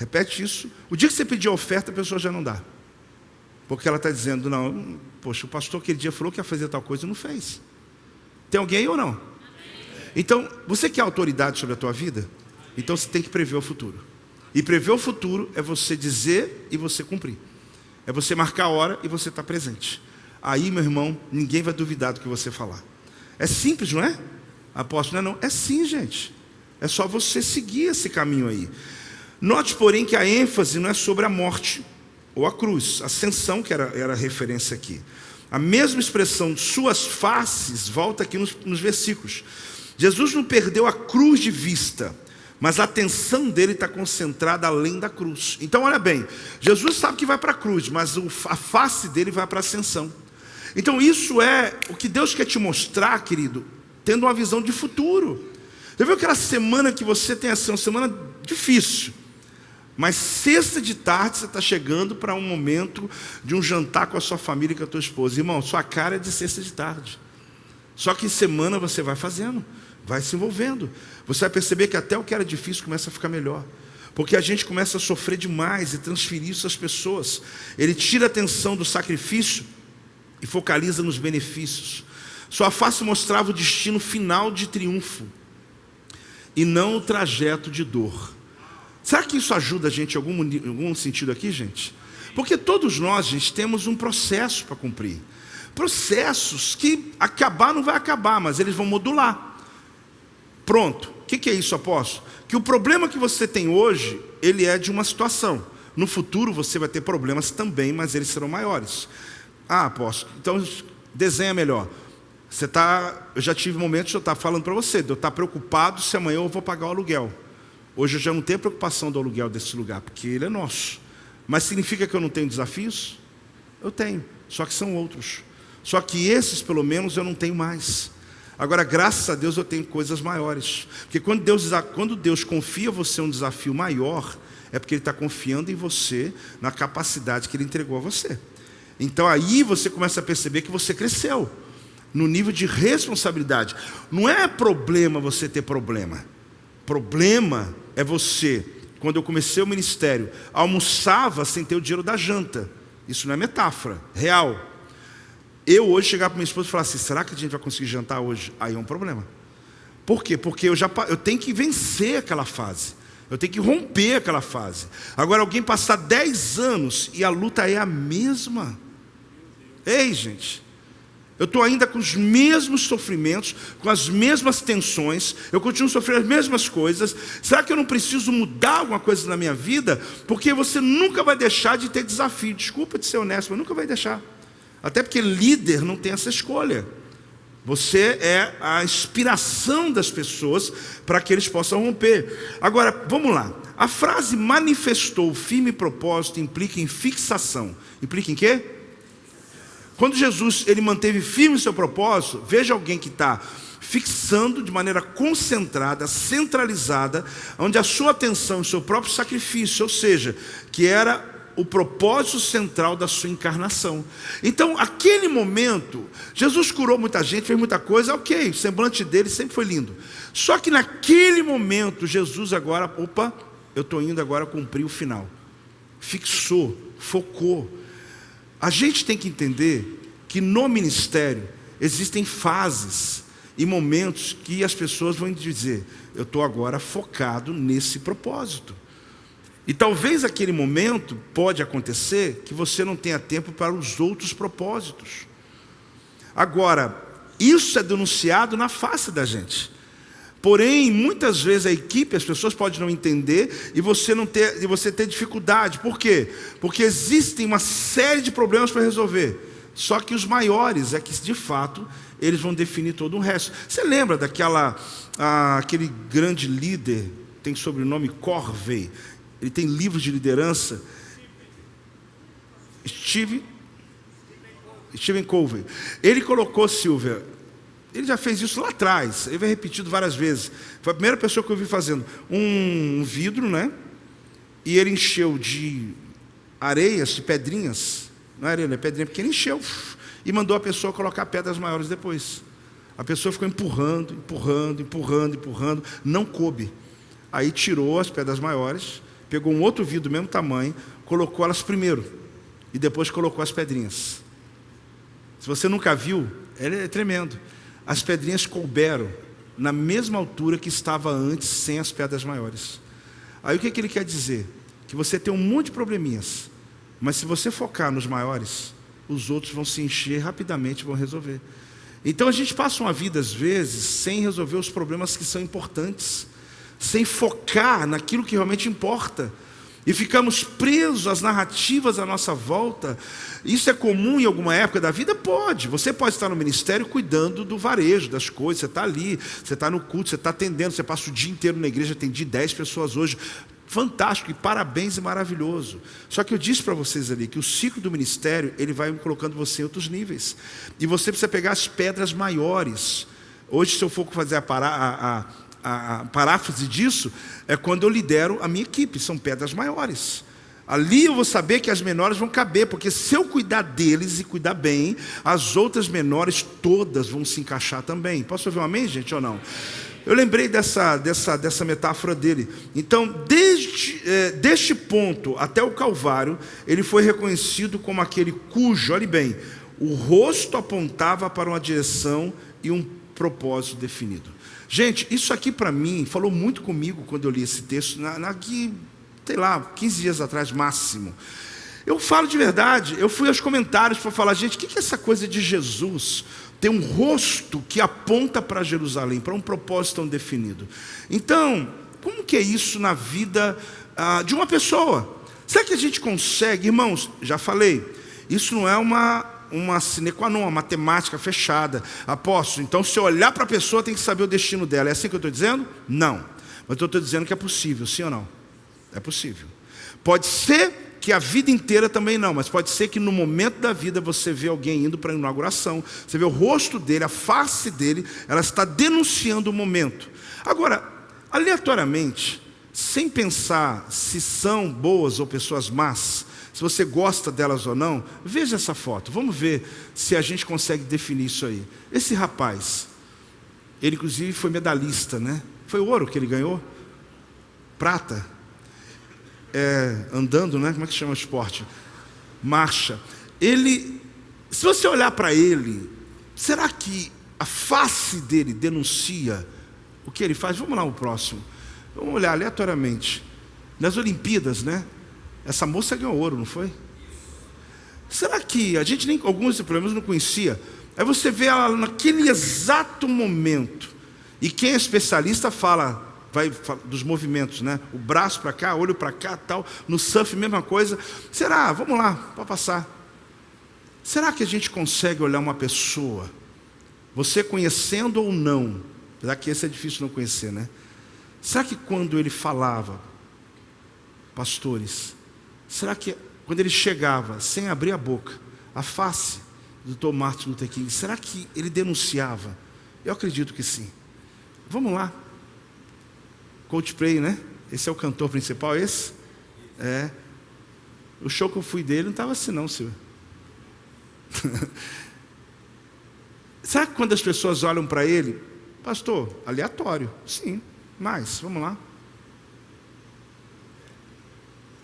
Repete isso. O dia que você pedir a oferta, a pessoa já não dá. Porque ela está dizendo, não, poxa, o pastor aquele dia falou que ia fazer tal coisa e não fez. Tem alguém aí ou não? Então, você quer autoridade sobre a tua vida? Então você tem que prever o futuro. E prever o futuro é você dizer e você cumprir. É você marcar a hora e você estar presente. Aí, meu irmão, ninguém vai duvidar do que você falar. É simples, não é? Apóstolo, não é não? É sim, gente. É só você seguir esse caminho aí. Note, porém, que a ênfase não é sobre a morte ou a cruz. A ascensão, que era a referência aqui. A mesma expressão, suas faces, volta aqui nos versículos. Jesus não perdeu a cruz de vista, mas a atenção dele está concentrada além da cruz. Então, olha bem, Jesus sabe que vai para a cruz, mas a face dele vai para a ascensão. Então, isso é o que Deus quer te mostrar, querido, tendo uma visão de futuro. Você viu aquela semana que você tem assim, uma semana difícil, mas sexta de tarde você está chegando para um momento de um jantar com a sua família e com a tua esposa. Irmão, sua cara é de sexta de tarde. Só que semana você vai fazendo, vai se envolvendo. Você vai perceber que até o que era difícil começa a ficar melhor. Porque a gente começa a sofrer demais e transferir isso às pessoas. Ele tira a atenção do sacrifício e focaliza nos benefícios. Sua face mostrava o destino final de triunfo e não o trajeto de dor. Será que isso ajuda a gente em algum sentido aqui, gente? Porque todos nós, gente, temos um processo para cumprir. Processos que acabar não vai acabar, mas eles vão modular. Pronto. O que é isso, apóstolo? Que o problema que você tem hoje, ele é de uma situação. No futuro você vai ter problemas também, mas eles serão maiores. Ah, apóstolo, então desenha melhor. Eu já tive momentos de eu estar falando para você, de eu estar preocupado se amanhã eu vou pagar o aluguel. Hoje eu já não tenho preocupação do aluguel desse lugar, porque ele é nosso. Mas significa que eu não tenho desafios? Eu tenho, só que são outros. Só que esses, pelo menos, eu não tenho mais. Agora, graças a Deus, eu tenho coisas maiores. Porque quando Deus confia você um desafio maior, é porque Ele está confiando em você, na capacidade que Ele entregou a você. Então aí você começa a perceber que você cresceu no nível de responsabilidade. Não é problema você ter problema. Problema é você, quando eu comecei o ministério, almoçava sem ter o dinheiro da janta. Isso não é metáfora, real. Eu hoje chegar para minha esposa e falar assim, será que a gente vai conseguir jantar hoje? Aí é um problema. Por quê? Porque eu tenho que vencer aquela fase. Eu tenho que romper aquela fase. Agora alguém passar 10 anos e a luta é a mesma. Ei, gente, eu estou ainda com os mesmos sofrimentos, com as mesmas tensões, eu continuo sofrendo as mesmas coisas. Será que eu não preciso mudar alguma coisa na minha vida? Porque você nunca vai deixar de ter desafio. Desculpa de ser honesto, mas nunca vai deixar. Até porque líder não tem essa escolha. Você é a inspiração das pessoas para que eles possam romper. Agora, vamos lá. A frase manifestou firme propósito implica em fixação. Implica em quê? Quando Jesus ele manteve firme o seu propósito, veja alguém que está fixando de maneira concentrada, centralizada, onde a sua atenção e o seu próprio sacrifício, ou seja, que era o propósito central da sua encarnação. Então, aquele momento, Jesus curou muita gente, fez muita coisa, ok, o semblante dele sempre foi lindo. Só que naquele momento, Jesus agora, eu estou indo agora cumprir o final. Fixou, focou. A gente tem que entender que no ministério existem fases e momentos que as pessoas vão dizer, eu estou agora focado nesse propósito. E talvez aquele momento pode acontecer que você não tenha tempo para os outros propósitos. Agora, isso é denunciado na face da gente. Porém, muitas vezes a equipe, as pessoas podem não entender e você ter dificuldade. Por quê? Porque existem uma série de problemas para resolver. Só que os maiores é que, de fato, eles vão definir todo o resto. Você lembra aquele grande líder, tem sobrenome Corvey? Ele tem livros de liderança. Stephen Covey. Ele colocou, Silvia, ele já fez isso lá atrás, ele vai repetido várias vezes. Foi a primeira pessoa que eu vi fazendo um vidro, né? E ele encheu de areias, de pedrinhas. Não é areia, não é pedrinha, porque ele encheu e mandou a pessoa colocar pedras maiores depois. A pessoa ficou empurrando, não coube. Aí tirou as pedras maiores pegou um outro vidro do mesmo tamanho, colocou elas primeiro, e depois colocou as pedrinhas. Se você nunca viu, é tremendo. As pedrinhas couberam na mesma altura que estava antes, sem as pedras maiores. Aí o que ele quer dizer? Que você tem um monte de probleminhas, mas se você focar nos maiores, os outros vão se encher rapidamente e vão resolver. Então a gente passa uma vida às vezes sem resolver os problemas que são importantes, sem focar naquilo que realmente importa, e ficamos presos às narrativas à nossa volta. Isso é comum em alguma época da vida? Pode. Você pode estar no ministério cuidando do varejo, das coisas. Você está ali, você está no culto, você está atendendo, você passa o dia inteiro na igreja. Atendi 10 pessoas hoje. Fantástico, e parabéns, e maravilhoso. Só que eu disse para vocês ali que o ciclo do ministério, ele vai colocando você em outros níveis, e você precisa pegar as pedras maiores. Hoje, se eu for fazer a paráfrase disso, é quando eu lidero a minha equipe, são pedras maiores. Ali eu vou saber que as menores vão caber, porque se eu cuidar deles e cuidar bem, as outras menores todas vão se encaixar também. Posso ouvir um amém, gente, ou não? Eu lembrei dessa metáfora dele. Então, deste ponto até o Calvário, ele foi reconhecido como aquele cujo, olhe bem, o rosto apontava para uma direção e um propósito definido. Gente, isso aqui para mim, falou muito comigo quando eu li esse texto, sei lá, 15 dias atrás, máximo. Eu falo de verdade, eu fui aos comentários para falar, gente, o que é essa coisa de Jesus ter um rosto que aponta para Jerusalém, para um propósito tão definido? Então, como que é isso na vida de uma pessoa? Será que a gente consegue, irmãos, já falei, isso não é uma sine qua non, uma matemática fechada. Apóstolo, então se eu olhar para a pessoa tem que saber o destino dela. É assim que eu estou dizendo? Não. Mas eu estou dizendo que é possível, sim ou não? É possível. Pode ser que a vida inteira também não, mas pode ser que no momento da vida você vê alguém indo para a inauguração, você vê o rosto dele, a face dele, ela está denunciando o momento. Agora, aleatoriamente, sem pensar se são boas ou pessoas más, se você gosta delas ou não, veja essa foto, vamos ver se a gente consegue definir isso aí. Esse rapaz, ele inclusive foi medalhista, né? Foi ouro que ele ganhou? Prata? Andando, né? Como é que chama o esporte? Marcha. Ele, se você olhar para ele, será que a face dele denuncia o que ele faz? Vamos lá o próximo. Vamos olhar aleatoriamente. Nas Olimpíadas, né? Essa moça ganhou ouro, não foi? Será que a gente nem alguns pelo menos não conhecia? Aí você vê ela naquele exato momento. E quem é especialista fala dos movimentos, né? O braço para cá, olho para cá, tal. No surf, mesma coisa. Será? Vamos lá, para passar. Será que a gente consegue olhar uma pessoa, você conhecendo ou não, apesar que esse é difícil não conhecer, né? Será que quando ele falava, pastores, será que quando ele chegava, sem abrir a boca, a face do Dr. Martin Luther King, será que ele denunciava? Eu acredito que sim. Vamos lá. Coldplay, né? Esse é o cantor principal, esse? O show que eu fui dele não estava assim não, senhor. Será que quando as pessoas olham para ele, pastor, aleatório? Sim, mas, vamos lá.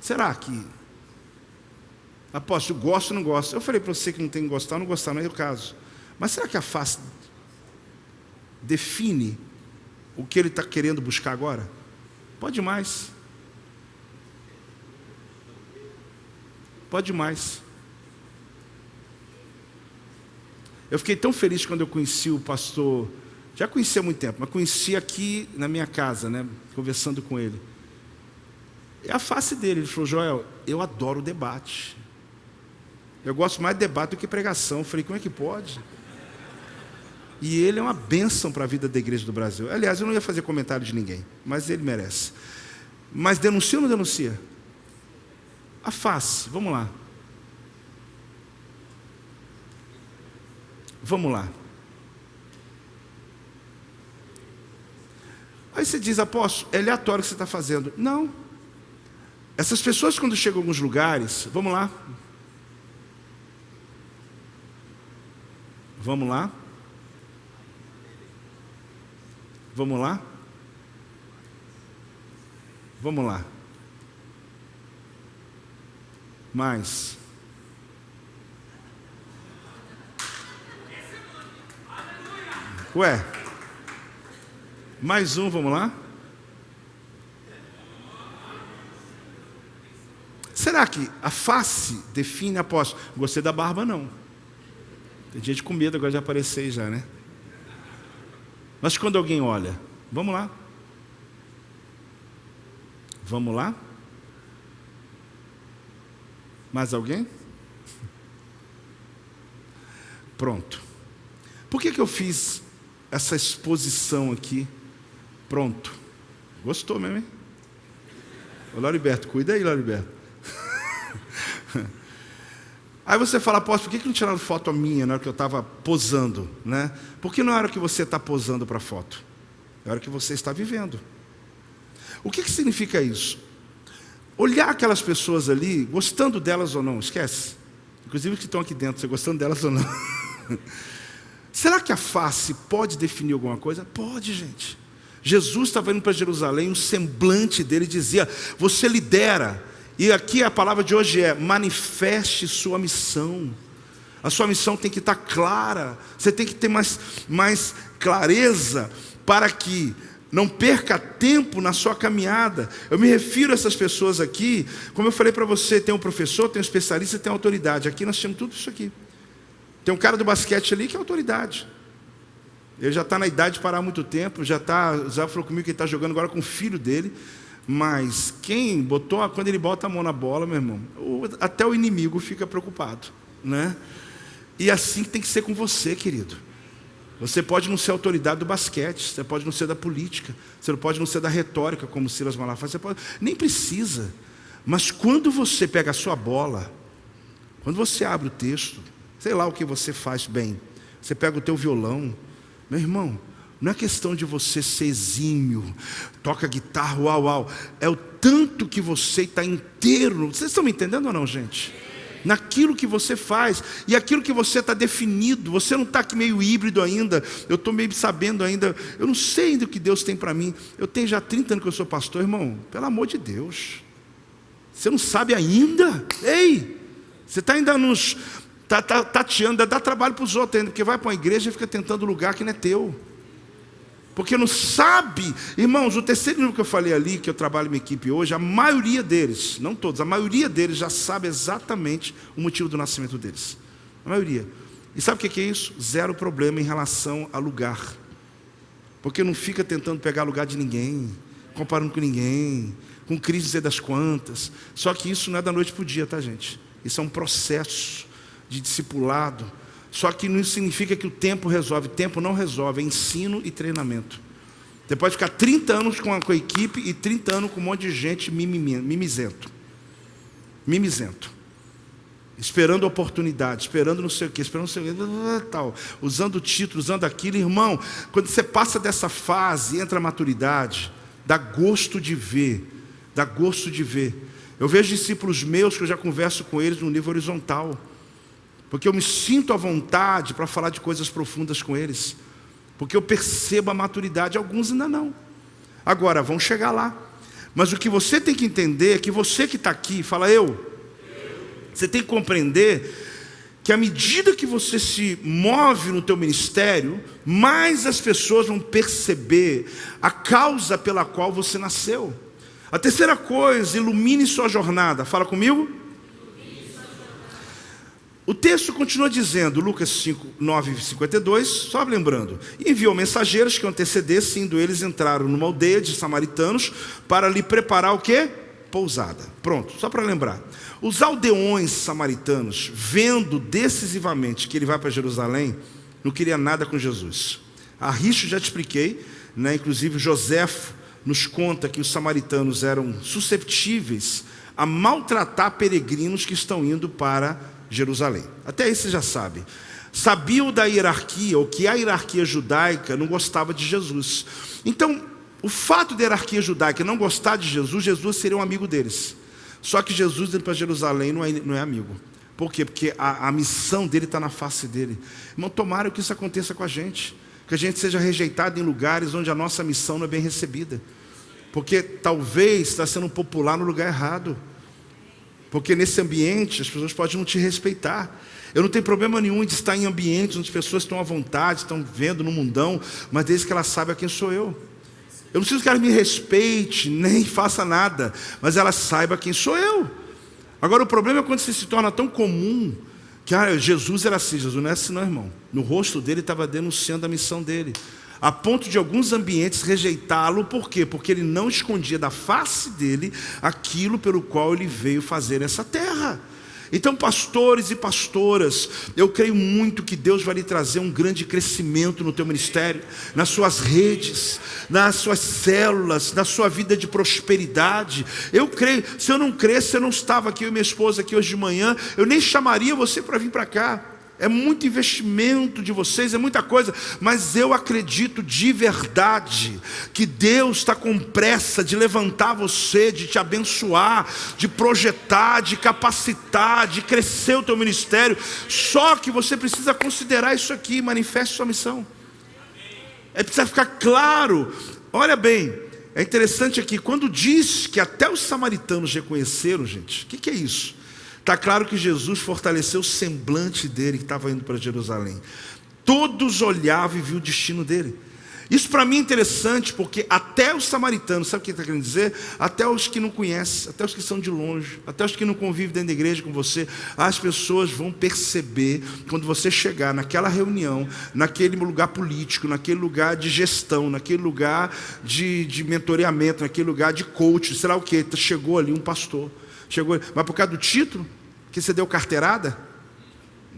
Será que, apóstolo, gosto ou não gosto? Eu falei para você que não tem que gostar ou não gostar, não é o caso. Mas será que a face define o que ele está querendo buscar agora? Pode mais. Pode mais. Eu fiquei tão feliz quando eu conheci o pastor, já conheci há muito tempo, mas conheci aqui na minha casa, né, conversando com ele. É a face dele. Ele falou, Joel, eu adoro debate. Eu gosto mais de debate do que pregação. Eu falei, como é que pode? E ele é uma bênção para a vida da igreja do Brasil. Aliás, eu não ia fazer comentário de ninguém, mas ele merece. Mas denuncia ou não denuncia? A face, vamos lá. Vamos lá. Aí você diz, apóstolo, é aleatório o que você está fazendo. Não. Essas pessoas quando chegam a alguns lugares, vamos lá. Vamos lá. Vamos lá? Vamos lá. Mais. Ué, mais um, vamos lá? Será que a face define apóstolo? Gostei da barba, não. Tem gente com medo agora de aparecer já, né? Mas quando alguém olha, vamos lá? Vamos lá? Mais alguém? Pronto. Por que eu fiz essa exposição aqui? Pronto. Gostou mesmo, hein? Ô, Loriberto, cuida aí, Loriberto. Aí você fala, apóstolo, por que não tiraram foto minha na hora que eu estava posando, né? Porque não era o que você está posando para a foto, é a hora que você está vivendo. O que significa isso? Olhar aquelas pessoas ali, gostando delas ou não, esquece. Inclusive os que estão aqui dentro, você gostando delas ou não. Será que a face pode definir alguma coisa? Pode, gente. Jesus estava indo para Jerusalém, o semblante dele dizia, você lidera. E aqui a palavra de hoje é, manifeste sua missão. A sua missão tem que estar clara. Você tem que ter mais clareza para que não perca tempo na sua caminhada. Eu me refiro a essas pessoas aqui, como eu falei para você, tem um professor, tem um especialista, tem autoridade. Aqui nós temos tudo isso aqui. Tem um cara do basquete ali que é autoridade. Ele já está na idade de parar há muito tempo, já falou comigo que ele está jogando agora com o filho dele. Mas quando ele bota a mão na bola, meu irmão, até o inimigo fica preocupado, né? E assim tem que ser com você, querido. Você pode não ser autoridade do basquete, você pode não ser da política, você pode não ser da retórica, como Silas Malafaia, você pode, nem precisa. Mas quando você pega a sua bola, quando você abre o texto, sei lá o que você faz bem, você pega o teu violão, meu irmão, não é questão de você ser exímio, toca guitarra, uau, uau. É o tanto que você está inteiro. Vocês estão me entendendo ou não, gente? Naquilo que você faz. E aquilo que você está definido. Você não está aqui meio híbrido ainda. Eu estou meio sabendo ainda. Eu não sei ainda o que Deus tem para mim. Eu tenho já 30 anos que eu sou pastor, irmão. Pelo amor de Deus. Você não sabe ainda? Ei! Você está ainda nos... tateando, dá trabalho para os outros ainda. Porque vai para uma igreja e fica tentando lugar que não é teu. Porque não sabe, irmãos, o terceiro livro que eu falei ali, que eu trabalho em minha equipe hoje, a maioria deles, não todos, a maioria deles já sabe exatamente o motivo do nascimento deles. A maioria. E sabe o que é isso? Zero problema em relação a lugar. Porque não fica tentando pegar lugar de ninguém, comparando com ninguém, com crise não sei das quantas. Só que isso não é da noite para o dia, tá, gente? Isso é um processo de discipulado. Só que não significa que o tempo resolve. Tempo não resolve, é ensino e treinamento. Você pode ficar 30 anos com a equipe e 30 anos com um monte de gente mimizento. Mimizento. Esperando oportunidade, esperando não sei o quê, esperando não sei o quê, tal. Usando o título, usando aquilo. Irmão, quando você passa dessa fase, entra a maturidade, dá gosto de ver. Dá gosto de ver. Eu vejo discípulos meus que eu já converso com eles no nível horizontal. Porque eu me sinto à vontade para falar de coisas profundas com eles. Porque eu percebo a maturidade, alguns ainda não. Agora, vão chegar lá. Mas o que você tem que entender é que você que está aqui, fala você tem que compreender que à medida que você se move no teu ministério, mais as pessoas vão perceber a causa pela qual você nasceu. A terceira coisa, ilumine sua jornada. Fala comigo. O texto continua dizendo, Lucas 5, 9 e 52, só lembrando, enviou mensageiros que antecedessem, indo eles entraram numa aldeia de samaritanos para lhe preparar o quê? Pousada. Pronto, só para lembrar. Os aldeões samaritanos, vendo decisivamente que ele vai para Jerusalém, não queria nada com Jesus. A Richo já te expliquei, né? Inclusive Joséfo nos conta que os samaritanos eram susceptíveis a maltratar peregrinos que estão indo para Jerusalém. Até aí você já sabe. Sabiam da hierarquia, ou que a hierarquia judaica não gostava de Jesus. Então, o fato da hierarquia judaica não gostar de Jesus, Jesus seria um amigo deles. Só que Jesus indo para Jerusalém não é amigo. Por quê? Porque a missão dele está na face dele. Irmão, tomara que isso aconteça com a gente. Que a gente seja rejeitado em lugares onde a nossa missão não é bem recebida. Porque talvez está sendo popular no lugar errado. Porque nesse ambiente as pessoas podem não te respeitar. Eu não tenho problema nenhum de estar em ambientes onde as pessoas estão à vontade, estão vendo no mundão, mas desde que ela saiba quem sou eu. Eu não preciso que ela me respeite, nem faça nada, mas ela saiba quem sou eu. Agora o problema é quando você se torna tão comum, que Jesus era assim. Jesus não é assim não, irmão. No rosto dele estava denunciando a missão dele, a ponto de alguns ambientes rejeitá-lo. Por quê? Porque ele não escondia da face dele aquilo pelo qual ele veio fazer essa terra. Então, pastores e pastoras, eu creio muito que Deus vai lhe trazer um grande crescimento no teu ministério, nas suas redes, nas suas células, na sua vida de prosperidade. Eu creio. Se eu não cresce, eu não estava aqui, eu e minha esposa aqui hoje de manhã, eu nem chamaria você para vir para cá. É muito investimento de vocês, é muita coisa, mas eu acredito de verdade que Deus está com pressa de levantar você, de te abençoar, de projetar, de capacitar, de crescer o teu ministério. Só que você precisa considerar isso aqui. Manifeste sua missão. Precisa ficar claro. Olha bem, é interessante aqui, quando diz que até os samaritanos reconheceram, gente, o que é isso? Está claro que Jesus fortaleceu o semblante dele que estava indo para Jerusalém. Todos olhavam e viam o destino dele. Isso para mim é interessante, porque até os samaritanos, sabe o que está querendo dizer? Até os que não conhecem, até os que são de longe, até os que não convivem dentro da igreja com você, as pessoas vão perceber, quando você chegar naquela reunião, naquele lugar político, naquele lugar de gestão, naquele lugar de mentoreamento, naquele lugar de coach, sei lá o que, chegou ali um pastor. Chegou, mas por causa do título, que você deu carteirada?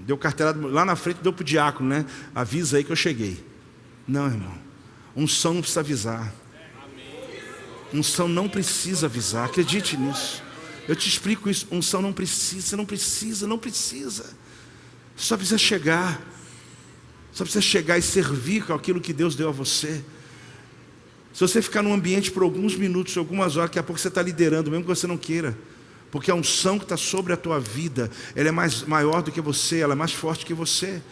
Deu carteirada lá na frente, deu para o diácono, né? Avisa aí que eu cheguei. Não, irmão. Unção não precisa avisar. Unção não precisa avisar. Acredite nisso. Eu te explico isso. Unção não precisa, não precisa. Só precisa chegar. Só precisa chegar e servir com aquilo que Deus deu a você. Se você ficar num ambiente por alguns minutos, algumas horas, daqui a pouco você está liderando, mesmo que você não queira. Porque a unção que está sobre a tua vida, ela é maior do que você, ela é mais forte que você.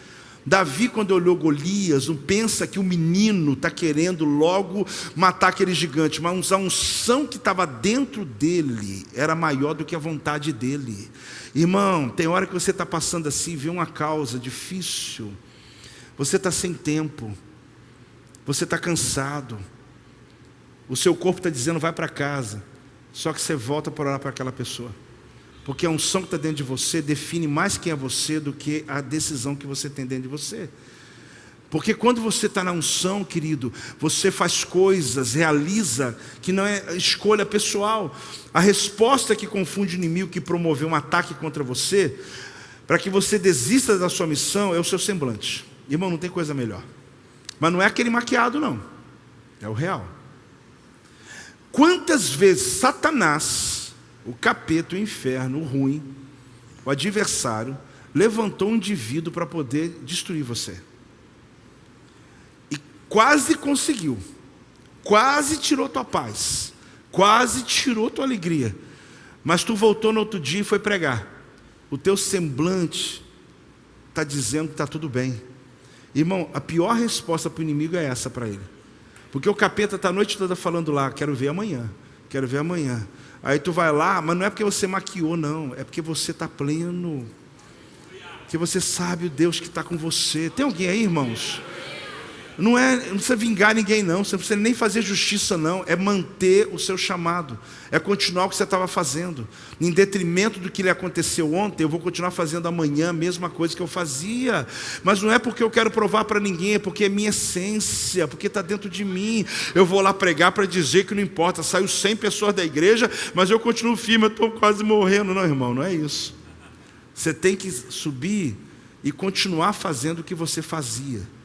Davi, quando olhou Golias, não pensa que o menino está querendo logo matar aquele gigante, mas a unção que estava dentro dele era maior do que a vontade dele. Irmão, tem hora que você está passando assim, vê uma causa difícil, você está sem tempo, você está cansado, o seu corpo está dizendo vai para casa, só que você volta para orar para aquela pessoa. Porque a unção que está dentro de você define mais quem é você do que a decisão que você tem dentro de você. Porque quando você está na unção, querido, você faz coisas, realiza, que não é escolha pessoal. A resposta que confunde o inimigo que promoveu um ataque contra você, para que você desista da sua missão, é o seu semblante. Irmão, não tem coisa melhor. Mas não é aquele maquiado não, é o real. Quantas vezes Satanás, o capeta, o inferno, o ruim, o adversário, levantou um indivíduo para poder destruir você. E quase conseguiu. Quase tirou tua paz. Quase tirou tua alegria. Mas tu voltou no outro dia e foi pregar. O teu semblante está dizendo que está tudo bem. Irmão, a pior resposta para o inimigo é essa para ele. Porque o capeta está a noite toda falando lá, quero ver amanhã. Quero ver amanhã. Aí tu vai lá, mas não é porque você maquiou não, é porque você está pleno. Porque você sabe o Deus que está com você. Tem alguém aí, irmãos? Não precisa vingar ninguém não, você não precisa nem fazer justiça não, é manter o seu chamado, é continuar o que você estava fazendo. Em detrimento do que lhe aconteceu ontem, eu vou continuar fazendo amanhã a mesma coisa que eu fazia. Mas não é porque eu quero provar para ninguém, é porque é minha essência, porque está dentro de mim. Eu vou lá pregar para dizer que não importa, saiu 100 pessoas da igreja, mas eu continuo firme, eu estou quase morrendo. Não, irmão, não é isso. Você tem que subir e continuar fazendo o que você fazia.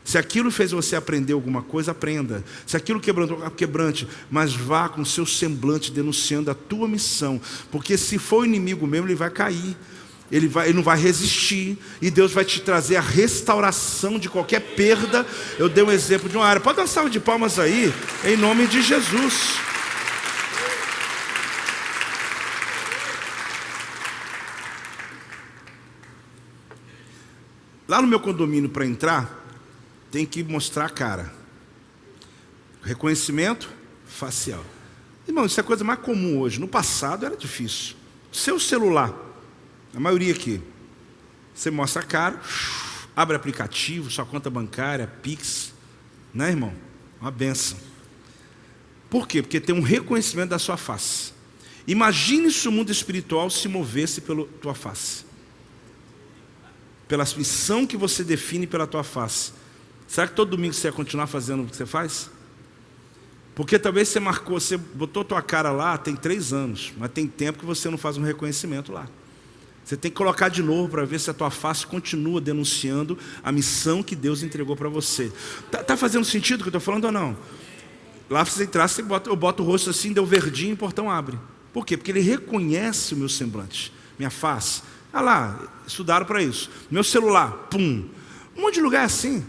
Se aquilo fez você aprender alguma coisa, aprenda. Se aquilo quebrantou, quebrante, mas vá com o seu semblante denunciando a tua missão. Porque se for o inimigo mesmo, ele vai cair. Ele não vai resistir. E Deus vai te trazer a restauração de qualquer perda. Eu dei um exemplo de uma área. Pode dar uma salva de palmas aí, em nome de Jesus. Lá no meu condomínio, para entrar, tem que mostrar a cara. Reconhecimento facial. Irmão, isso é a coisa mais comum hoje. No passado era difícil. Seu celular, a maioria aqui, você mostra a cara, abre aplicativo, sua conta bancária, Pix, né, irmão? Uma benção. Por quê? Porque tem um reconhecimento da sua face. Imagine se o mundo espiritual se movesse pela tua face, pela missão que você define pela tua face. Será que todo domingo você ia continuar fazendo o que você faz? Porque talvez você botou tua cara lá tem 3 anos, mas tem tempo que você não faz um reconhecimento lá. Você tem que colocar de novo para ver se a tua face continua denunciando a missão que Deus entregou para você. Tá fazendo sentido o que eu estou falando ou não? Lá você entrar, eu boto o rosto assim, deu verdinho, o portão abre. Por quê? Porque ele reconhece o meu semblante, minha face. Ah lá, estudaram para isso. Meu celular, pum. Um monte de lugar é assim.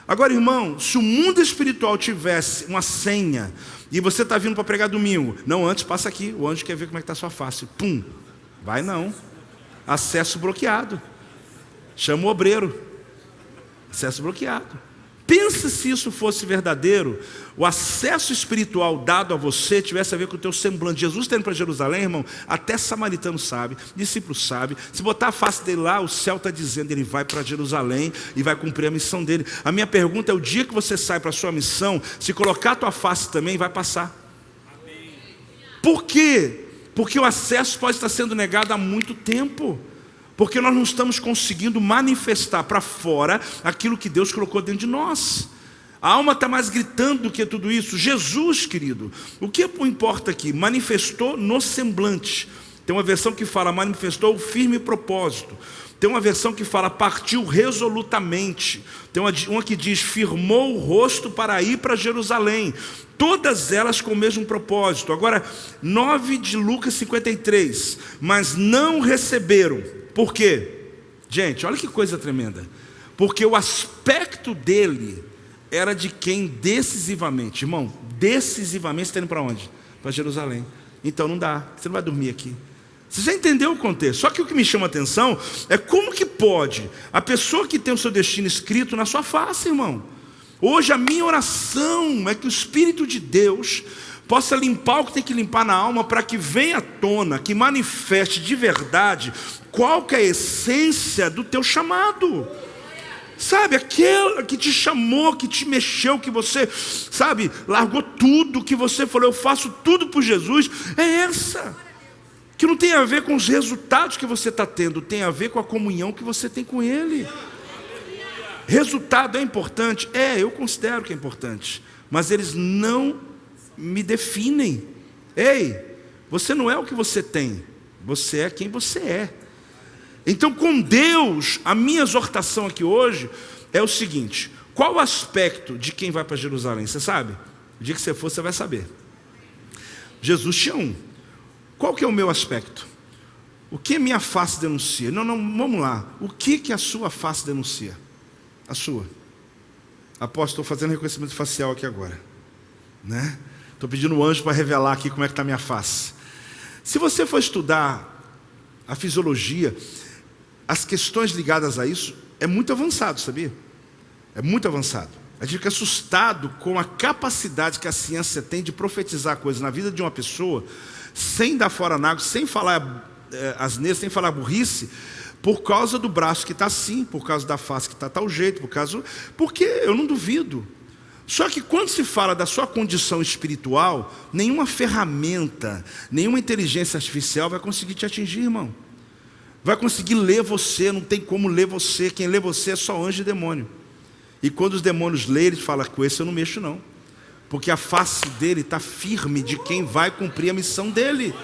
Agora, irmão, se o mundo espiritual tivesse uma senha, e você está vindo para pregar domingo, não, antes passa aqui, o anjo quer ver como é que está a sua face. Pum, vai não. Acesso bloqueado. Chama o obreiro. Acesso bloqueado. Pensa se isso fosse verdadeiro, o acesso espiritual dado a você tivesse a ver com o teu semblante. Jesus está indo para Jerusalém, irmão, até samaritano sabe, discípulo sabe. Se botar a face dele lá, o céu está dizendo, ele vai para Jerusalém e vai cumprir a missão dele. A minha pergunta é, o dia que você sai para a sua missão, se colocar a tua face também, vai passar. Por quê? Porque o acesso pode estar sendo negado há muito tempo. Porque nós não estamos conseguindo manifestar para fora aquilo que Deus colocou dentro de nós. A alma está mais gritando do que tudo isso. Jesus, querido, o que importa aqui? Manifestou no semblante. Tem uma versão que fala, manifestou o firme propósito. Tem uma versão que fala, partiu resolutamente. Tem uma que diz, firmou o rosto para ir para Jerusalém. Todas elas com o mesmo propósito. Agora, 9 de Lucas 53. Mas não receberam. Por quê? Gente, olha que coisa tremenda. Porque o aspecto dele era de quem decisivamente, irmão, decisivamente está indo para onde? Para Jerusalém. Então não dá, você não vai dormir aqui. Você já entendeu o contexto? Só que o que me chama a atenção é como que pode a pessoa que tem o seu destino escrito na sua face, irmão. Hoje a minha oração é que o Espírito de Deus possa limpar o que tem que limpar na alma, para que venha à tona, que manifeste de verdade qual que é a essência do teu chamado. Sabe, aquele que te chamou, que te mexeu, que você, sabe, largou tudo, que você falou, eu faço tudo por Jesus, é essa. Que não tem a ver com os resultados que você está tendo, tem a ver com a comunhão que você tem com Ele. Resultado é importante? Eu considero que é importante, mas eles não me definem. Ei, você não é o que você tem, você é quem você é. Então, com Deus, a minha exortação aqui hoje é o seguinte: qual o aspecto de quem vai para Jerusalém? Você sabe? O dia que você for, você vai saber. Jesus tinha um. Qual que é o meu aspecto? O que a minha face denuncia? Não, vamos lá. O que a sua face denuncia? A sua. Apóstolo, estou fazendo reconhecimento facial aqui agora, né? Estou pedindo o anjo para revelar aqui como é que está a minha face. Se você for estudar a fisiologia, as questões ligadas a isso, é muito avançado, sabia? É muito avançado. A gente fica assustado com a capacidade que a ciência tem de profetizar coisas na vida de uma pessoa, sem dar fora na água, sem falar asneira, sem falar burrice, por causa do braço que está assim, por causa da face que está tal jeito, porque eu não duvido. Só que quando se fala da sua condição espiritual, nenhuma ferramenta, nenhuma inteligência artificial vai conseguir te atingir, irmão. Vai conseguir ler você, não tem como ler você. Quem lê você é só anjo e demônio. E quando os demônios lêem, eles falam, com esse eu não mexo não. Porque a face dele está firme de quem vai cumprir a missão dele.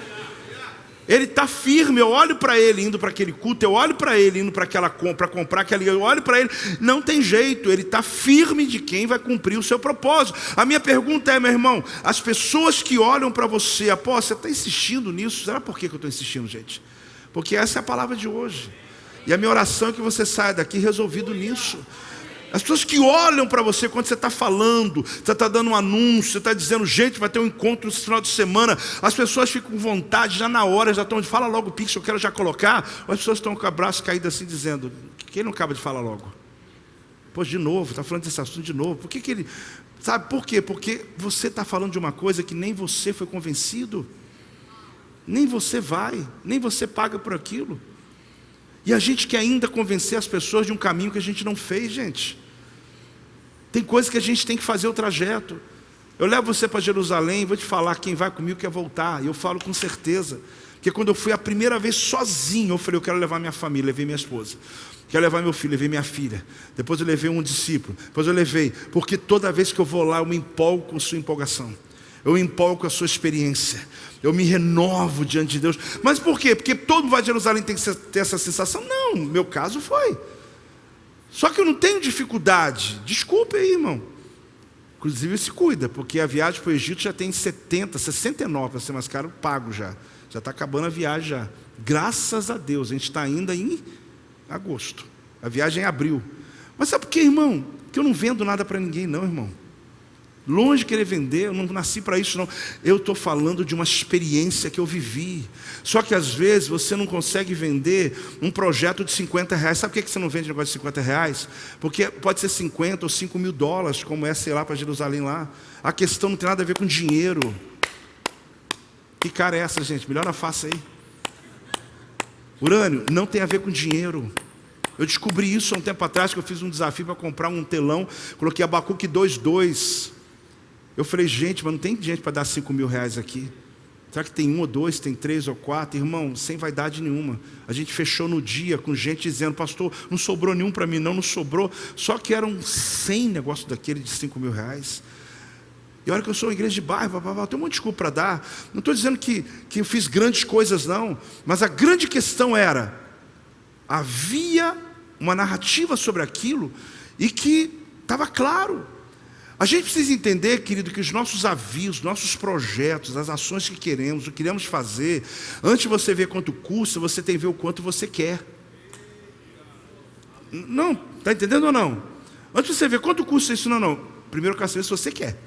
Ele está firme, eu olho para ele indo para aquele culto, eu olho para ele indo para aquela compra, comprar aquela, eu olho para ele, não tem jeito, ele está firme de quem vai cumprir o seu propósito. A minha pergunta é, meu irmão, as pessoas que olham para você, apóstolo, você está insistindo nisso? Será por que eu estou insistindo, gente? Porque essa é a palavra de hoje. E a minha oração é que você saia daqui resolvido nisso. As pessoas que olham para você quando você está falando, você está dando um anúncio, você está dizendo, gente, vai ter um encontro esse final de semana, as pessoas ficam com vontade, já na hora, já estão, fala logo o Pix, eu quero já colocar, ou as pessoas estão com o braço caído assim, dizendo, quem não acaba de falar logo? Pô, de novo, está falando desse assunto de novo, por que ele, sabe por quê? Porque você está falando de uma coisa que nem você foi convencido. nem você vai, nem você paga por aquilo. E a gente quer ainda convencer as pessoas de um caminho que a gente não fez, gente. Tem coisas que a gente tem que fazer o trajeto. Eu levo você para Jerusalém, vou te falar, quem vai comigo quer voltar. E eu falo com certeza. Porque quando eu fui a primeira vez sozinho, eu falei, eu quero levar minha família, levei minha esposa. Quero levar meu filho, levei minha filha. Depois eu levei um discípulo. Depois eu levei, porque toda vez que eu vou lá, eu me empolgo com sua empolgação. Eu me empolgo com a sua experiência. Eu me renovo diante de Deus. Mas por quê? Porque todo mundo vai a Jerusalém tem que ter essa sensação? Não, no meu caso foi. Só que eu não tenho dificuldade. Desculpe aí, irmão. Inclusive se cuida, porque a viagem para o Egito já tem 70, 69, para ser mais caro, pago já. Já está acabando a viagem já. Graças a Deus, a gente está ainda em agosto. A viagem é em abril. Mas sabe por quê, irmão? Porque eu não vendo nada para ninguém não, irmão. Longe de querer vender, eu não nasci para isso não. Eu estou falando de uma experiência que eu vivi. Só que às vezes você não consegue vender um projeto de R$50. Sabe por que você não vende um negócio de R$50? Porque pode ser 50 ou 5 mil dólares, como é, sei lá, para Jerusalém lá. A questão não tem nada a ver com dinheiro. Que cara é essa, gente? Melhor a faça aí. Urânio, não tem a ver com dinheiro. Eu descobri isso há um tempo atrás, que eu fiz um desafio para comprar um telão. Coloquei Abacuque 2:2. Eu falei, gente, mas não tem gente para dar R$5 mil aqui. Será que tem 1 ou 2, tem 3 ou 4? Irmão, sem vaidade nenhuma. A gente fechou no dia com gente dizendo, pastor, não sobrou nenhum para mim, não sobrou. Só que eram 100 negócios daquele de R$5 mil. E olha que eu sou uma igreja de bairro, tem um monte de desculpa para dar. Não estou dizendo que eu fiz grandes coisas não. Mas a grande questão era, havia uma narrativa sobre aquilo e que estava claro. A gente precisa entender, querido, que os nossos avisos, nossos projetos, as ações que queremos, o que queremos fazer, antes de você ver quanto custa, você tem que ver o quanto você quer. Não, está entendendo ou não? Antes de você ver quanto custa isso, não. Primeiro eu quero saber se você quer.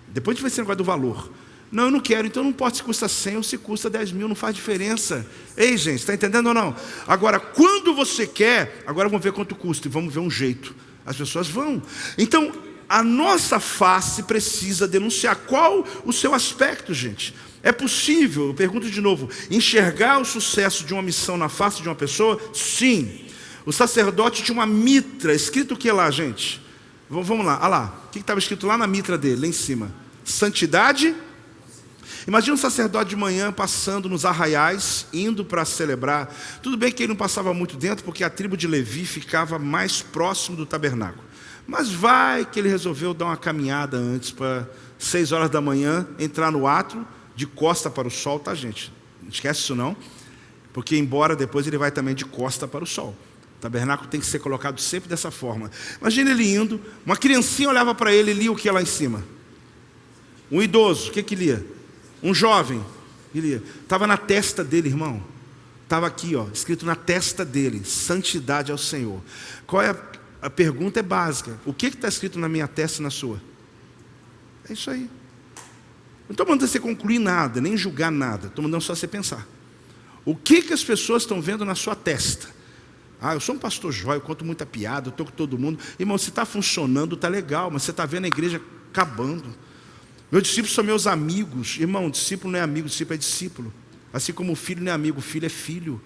Depois a gente vai ser negócio do valor. Não, eu não quero, então não importa se custa 100 ou se custa 10 mil, não faz diferença. Ei, gente, está entendendo ou não? Agora, quando você quer, agora vamos ver quanto custa e vamos ver um jeito. As pessoas vão. Então, a nossa face precisa denunciar. Qual o seu aspecto, gente? É possível, eu pergunto de novo, enxergar o sucesso de uma missão na face de uma pessoa? Sim. O sacerdote tinha uma mitra, escrito o que lá, gente? Vamos lá, olha lá. O que estava escrito lá na mitra dele, lá em cima? Santidade. Imagina um sacerdote de manhã passando nos arraiais, indo para celebrar. Tudo bem que ele não passava muito dentro, porque a tribo de Levi ficava mais próximo do tabernáculo. Mas vai que ele resolveu dar uma caminhada antes, para 6 horas da manhã, entrar no átrio, de costa para o sol, tá, gente? Não esquece isso não, porque embora depois ele vai também de costa para o sol. O tabernáculo tem que ser colocado sempre dessa forma. Imagina ele indo, uma criancinha olhava para ele e lia o que lá em cima? Um idoso, o que lia? Um jovem, ele lia. Estava na testa dele, irmão. Estava aqui, ó, escrito na testa dele, santidade ao Senhor. Qual é a pergunta é básica. O que está escrito na minha testa e na sua? É isso aí. Não estou mandando você concluir nada, nem julgar nada. Estou mandando só você pensar. O que as pessoas estão vendo na sua testa? Ah, eu sou um pastor jóia, eu conto muita piada, eu estou com todo mundo. Irmão, se está funcionando, está legal, mas você está vendo a igreja acabando. Meus discípulos são meus amigos. Irmão, discípulo não é amigo, discípulo é discípulo. Assim como o filho não é amigo, o filho é filho.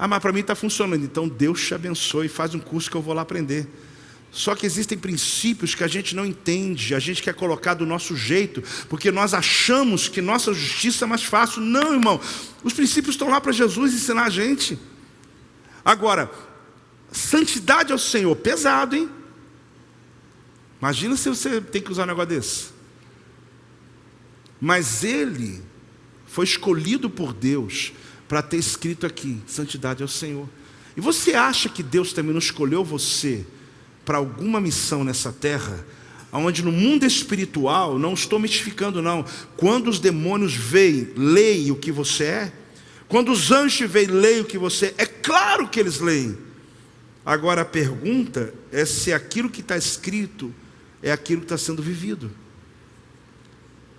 Ah, mas para mim está funcionando. Então Deus te abençoe, faz um curso que eu vou lá aprender. Só que existem princípios que a gente não entende, a gente quer colocar do nosso jeito, porque nós achamos que nossa justiça é mais fácil. Não, irmão, os princípios estão lá para Jesus ensinar a gente. Agora, santidade ao Senhor, pesado, hein? Imagina se você tem que usar um negócio desse. Mas ele foi escolhido por Deus para ter escrito aqui, santidade ao Senhor. E você acha que Deus também não escolheu você para alguma missão nessa terra, onde no mundo espiritual, não estou mistificando não, quando os demônios veem, leem o que você é, quando os anjos veem, leem o que você é claro que eles leem. Agora a pergunta é se aquilo que está escrito é aquilo que está sendo vivido.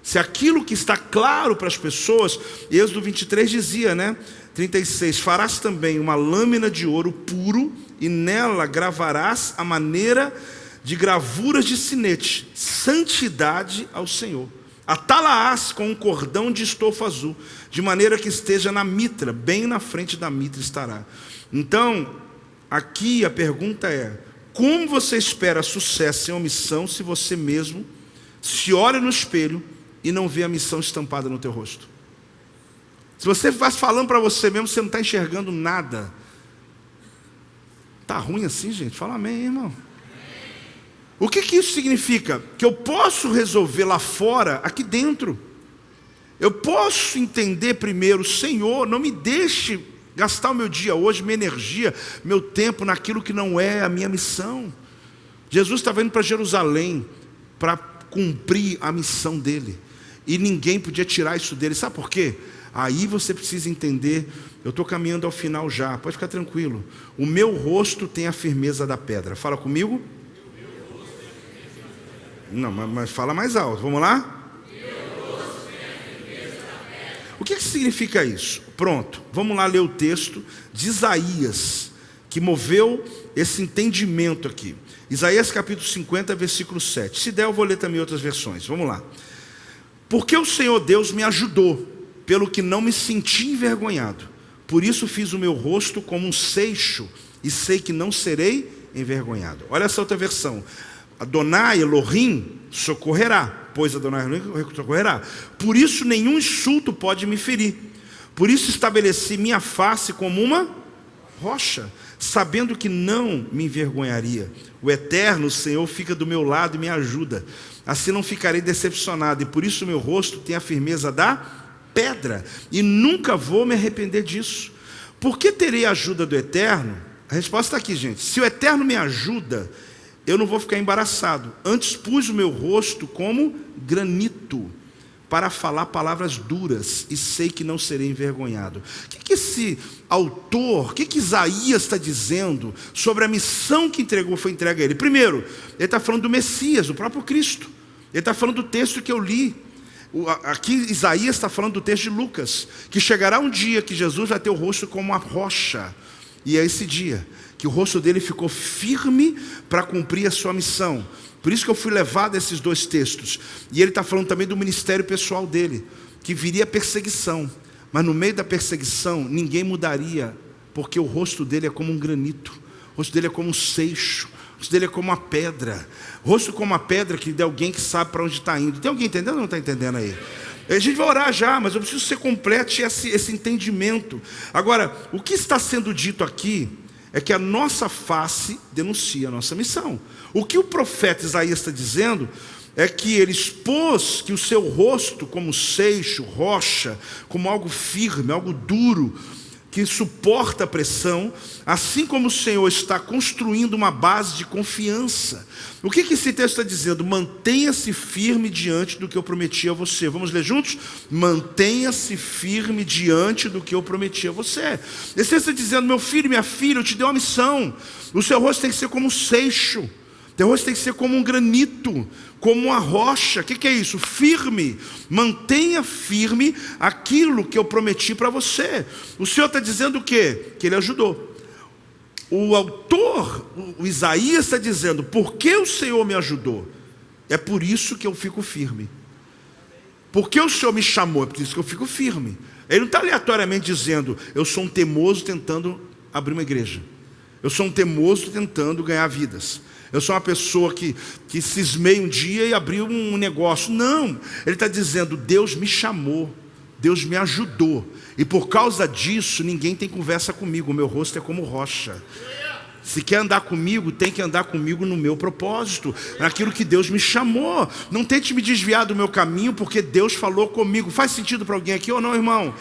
Se aquilo que está claro para as pessoas, Êxodo 23 dizia, né? 36, farás também uma lâmina de ouro puro, e nela gravarás a maneira de gravuras de sinete, santidade ao Senhor. Atá-la-ás com um cordão de estofa azul, de maneira que esteja na mitra, bem na frente da mitra estará. Então, aqui a pergunta é: como você espera sucesso em uma missão se você mesmo se olha no espelho e não vê a missão estampada no teu rosto? Se você vai falando para você mesmo, você não está enxergando nada. Está ruim assim, gente? Fala amém, irmão. O que isso significa? Que eu posso resolver lá fora, aqui dentro. Eu posso entender primeiro: Senhor, não me deixe gastar o meu dia hoje, minha energia, meu tempo naquilo que não é a minha missão. Jesus estava indo para Jerusalém para cumprir a missão dele, e ninguém podia tirar isso dele. Sabe por quê? Aí você precisa entender. Eu estou caminhando ao final já, pode ficar tranquilo. O meu rosto tem a firmeza da pedra. Fala comigo. Não, mas fala mais alto, vamos lá? O que significa isso? Pronto, vamos lá ler o texto de Isaías, que moveu esse entendimento aqui. Isaías capítulo 50, versículo 7. Se der, eu vou ler também outras versões. Vamos lá. Porque o Senhor Deus me ajudou, pelo que não me senti envergonhado. Por isso fiz o meu rosto como um seixo, e sei que não serei envergonhado. Olha essa outra versão. Adonai Elohim socorrerá, pois Adonai Elohim socorrerá. Por isso nenhum insulto pode me ferir. Por isso estabeleci minha face como uma rocha, sabendo que não me envergonharia. O eterno Senhor fica do meu lado e me ajuda. Assim não ficarei decepcionado, e por isso o meu rosto tem a firmeza da pedra, e nunca vou me arrepender disso. Por que terei a ajuda do eterno? A resposta está aqui, gente. Se o eterno me ajuda, eu não vou ficar embaraçado. Antes pus o meu rosto como granito, para falar palavras duras, e sei que não serei envergonhado. O que esse autor, o que Isaías está dizendo sobre a missão que foi entregue a ele? Primeiro, ele está falando do Messias, o próprio Cristo. Ele está falando do texto que eu li. Aqui Isaías está falando do texto de Lucas, que chegará um dia que Jesus vai ter o rosto como uma rocha. E é esse dia que o rosto dele ficou firme para cumprir a sua missão. Por isso que eu fui levado a esses dois textos. E ele está falando também do ministério pessoal dele, que viria perseguição. Mas no meio da perseguição, ninguém mudaria, porque o rosto dele é como um granito, o rosto dele é como um seixo, o rosto dele é como uma pedra. O rosto como uma pedra que de alguém que sabe para onde está indo. Tem alguém entendendo ou não está entendendo aí? A gente vai orar já, mas eu preciso que você complete esse entendimento. Agora, o que está sendo dito aqui é que a nossa face denuncia a nossa missão. O que o profeta Isaías está dizendo é que ele expôs que o seu rosto, como seixo, rocha, como algo firme, algo duro, que suporta a pressão, assim como o Senhor está construindo uma base de confiança. O que esse texto está dizendo? Mantenha-se firme diante do que eu prometi a você. Vamos ler juntos? Mantenha-se firme diante do que eu prometi a você. Esse texto está dizendo: meu filho, minha filha, eu te dei uma missão. O seu rosto tem que ser como um seixo. O teu rosto tem que ser como um granito, como uma rocha. O que é isso? Firme. Mantenha firme aquilo que eu prometi para você. O Senhor está dizendo o quê? Que Ele ajudou. O autor, o Isaías, está dizendo: porque o Senhor me ajudou, é por isso que eu fico firme. Porque o Senhor me chamou, é por isso que eu fico firme. Ele não está aleatoriamente dizendo: eu sou um teimoso tentando abrir uma igreja. Eu sou um teimoso tentando ganhar vidas. Eu sou uma pessoa que cismei um dia e abriu um negócio. Não, ele está dizendo: Deus me chamou, Deus me ajudou, e por causa disso ninguém tem conversa comigo. O meu rosto é como rocha. Se quer andar comigo, tem que andar comigo no meu propósito, naquilo que Deus me chamou. Não tente me desviar do meu caminho, porque Deus falou comigo. Faz sentido para alguém aqui ou não, irmão?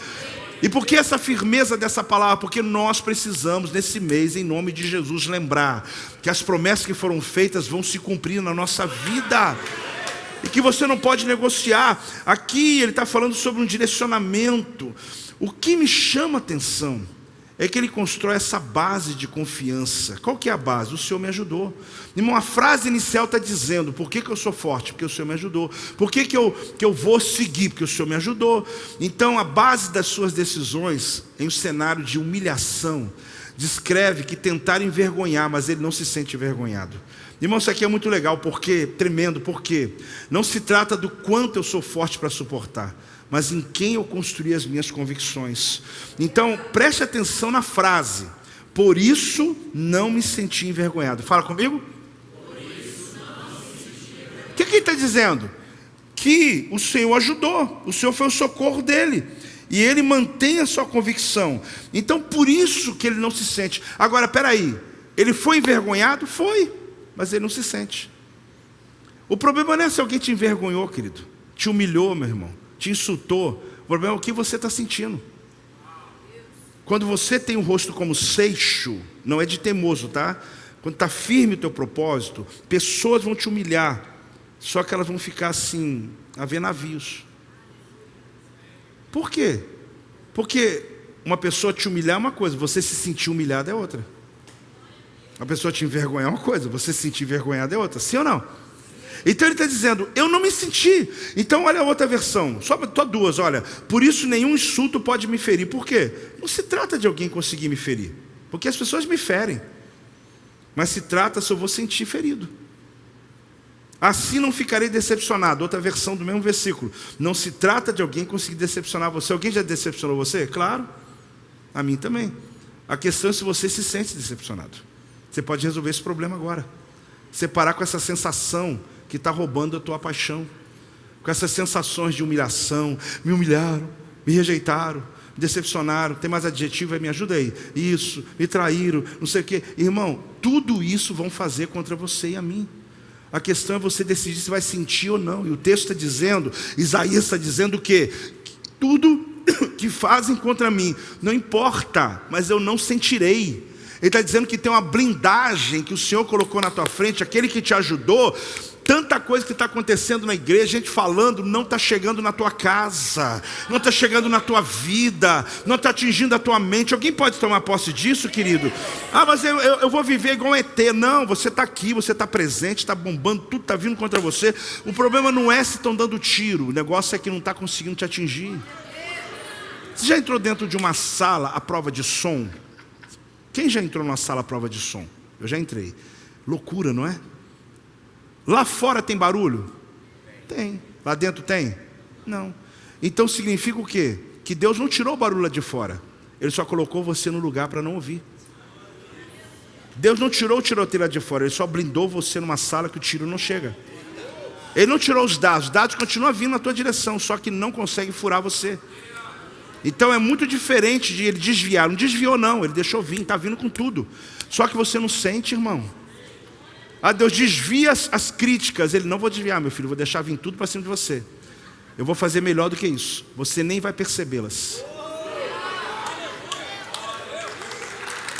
E por que essa firmeza dessa palavra? Porque nós precisamos, nesse mês, em nome de Jesus, lembrar que as promessas que foram feitas vão se cumprir na nossa vida, e que você não pode negociar. Aqui ele está falando sobre um direcionamento. O que me chama a atenção é que ele constrói essa base de confiança. Qual que é a base? O Senhor me ajudou. Irmão, a frase inicial está dizendo: por que eu sou forte? Porque o Senhor me ajudou. Por que eu vou seguir? Porque o Senhor me ajudou. Então a base das suas decisões, em um cenário de humilhação, descreve que tentaram envergonhar, mas ele não se sente envergonhado. Irmão, isso aqui é muito legal, porque tremendo, porque não se trata do quanto eu sou forte para suportar, mas em quem eu construí as minhas convicções. Então, preste atenção na frase: por isso não me senti envergonhado. Fala comigo. Por isso não me senti envergonhado. O que ele está dizendo? Que o Senhor ajudou, o Senhor foi o socorro dele, e ele mantém a sua convicção. Então, por isso que ele não se sente. Agora, peraí, ele foi envergonhado? Foi, mas ele não se sente. O problema não é se alguém te envergonhou, querido, te humilhou, meu irmão, te insultou. O problema é o que você está sentindo. Quando você tem o rosto como seixo, não é de teimoso, tá? Quando está firme o teu propósito, pessoas vão te humilhar, só que elas vão ficar assim, a ver navios. Por quê? Porque uma pessoa te humilhar é uma coisa, você se sentir humilhado é outra. Uma pessoa te envergonhar é uma coisa, você se sentir envergonhado é outra. Sim ou não? Então ele está dizendo, eu não me senti. Então olha a outra versão, só duas, olha. Por isso nenhum insulto pode me ferir. Por quê? Não se trata de alguém conseguir me ferir, porque as pessoas me ferem, mas se trata se eu vou sentir ferido. Assim não ficarei decepcionado. Outra versão do mesmo versículo. Não se trata de alguém conseguir decepcionar você. Alguém já decepcionou você? Claro, a mim também. A questão é se você se sente decepcionado. Você pode resolver esse problema agora. Você parar com essa sensação que está roubando a tua paixão, com essas sensações de humilhação. Me humilharam, me rejeitaram, me decepcionaram. Tem mais adjetivo aí? Me ajuda aí. Isso, me traíram, não sei o quê. Irmão, tudo isso vão fazer contra você e a mim. A questão é você decidir se vai sentir ou não. E o texto está dizendo, Isaías está dizendo o quê? Que tudo que fazem contra mim, não importa, mas eu não sentirei. Ele está dizendo que tem uma blindagem que o Senhor colocou na tua frente, aquele que te ajudou. Tanta coisa que está acontecendo na igreja, gente falando, não está chegando na tua casa, não está chegando na tua vida, não está atingindo a tua mente. Alguém pode tomar posse disso, querido? Ah, mas eu vou viver igual um ET. Não, você está aqui, você está presente, está bombando, tudo está vindo contra você. O problema não é se estão dando tiro, o negócio é que não está conseguindo te atingir. Você já entrou dentro de uma sala à prova de som? Quem já entrou numa sala à prova de som? Eu já entrei. Loucura, não é? Lá fora tem barulho? Tem. Lá dentro tem? Não. Então significa o quê? Que Deus não tirou o barulho lá de fora. Ele só colocou você no lugar para não ouvir. Deus não tirou o tiroteio lá de fora. Ele só blindou você numa sala que o tiro não chega. Ele não tirou os dados continuam vindo na tua direção, só que não consegue furar você. Então é muito diferente de ele desviar. Não desviou não, ele deixou vir, está vindo com tudo. Só que você não sente, irmão. Ah, Deus desvia as críticas. Ele, não vou desviar, meu filho, vou deixar vir tudo para cima de você. Eu vou fazer melhor do que isso. Você nem vai percebê-las.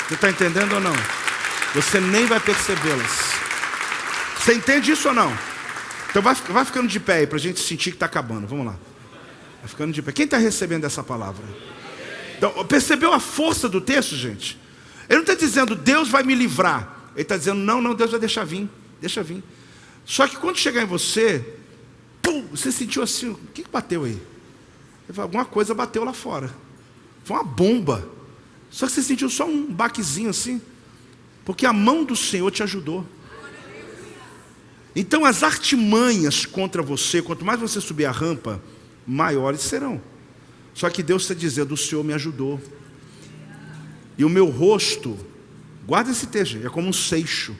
Você está entendendo ou não? Você nem vai percebê-las. Você entende isso ou não? Então vai ficando de pé aí, para a gente sentir que está acabando. Vamos lá. Vai ficando de pé. Quem está recebendo essa palavra? Então, percebeu a força do texto, gente? Ele não está dizendo, Deus vai me livrar. Ele está dizendo, não, Deus vai deixar vir. Deixa vir. Só que quando chegar em você, pum, você sentiu assim, o que bateu aí? Alguma coisa bateu lá fora. Foi uma bomba. Só que você sentiu só um baquezinho assim. Porque a mão do Senhor te ajudou. Então as artimanhas contra você, quanto mais você subir a rampa, maiores serão. Só que Deus está dizendo, o Senhor me ajudou. E o meu rosto, guarda esse texto, é como um seixo.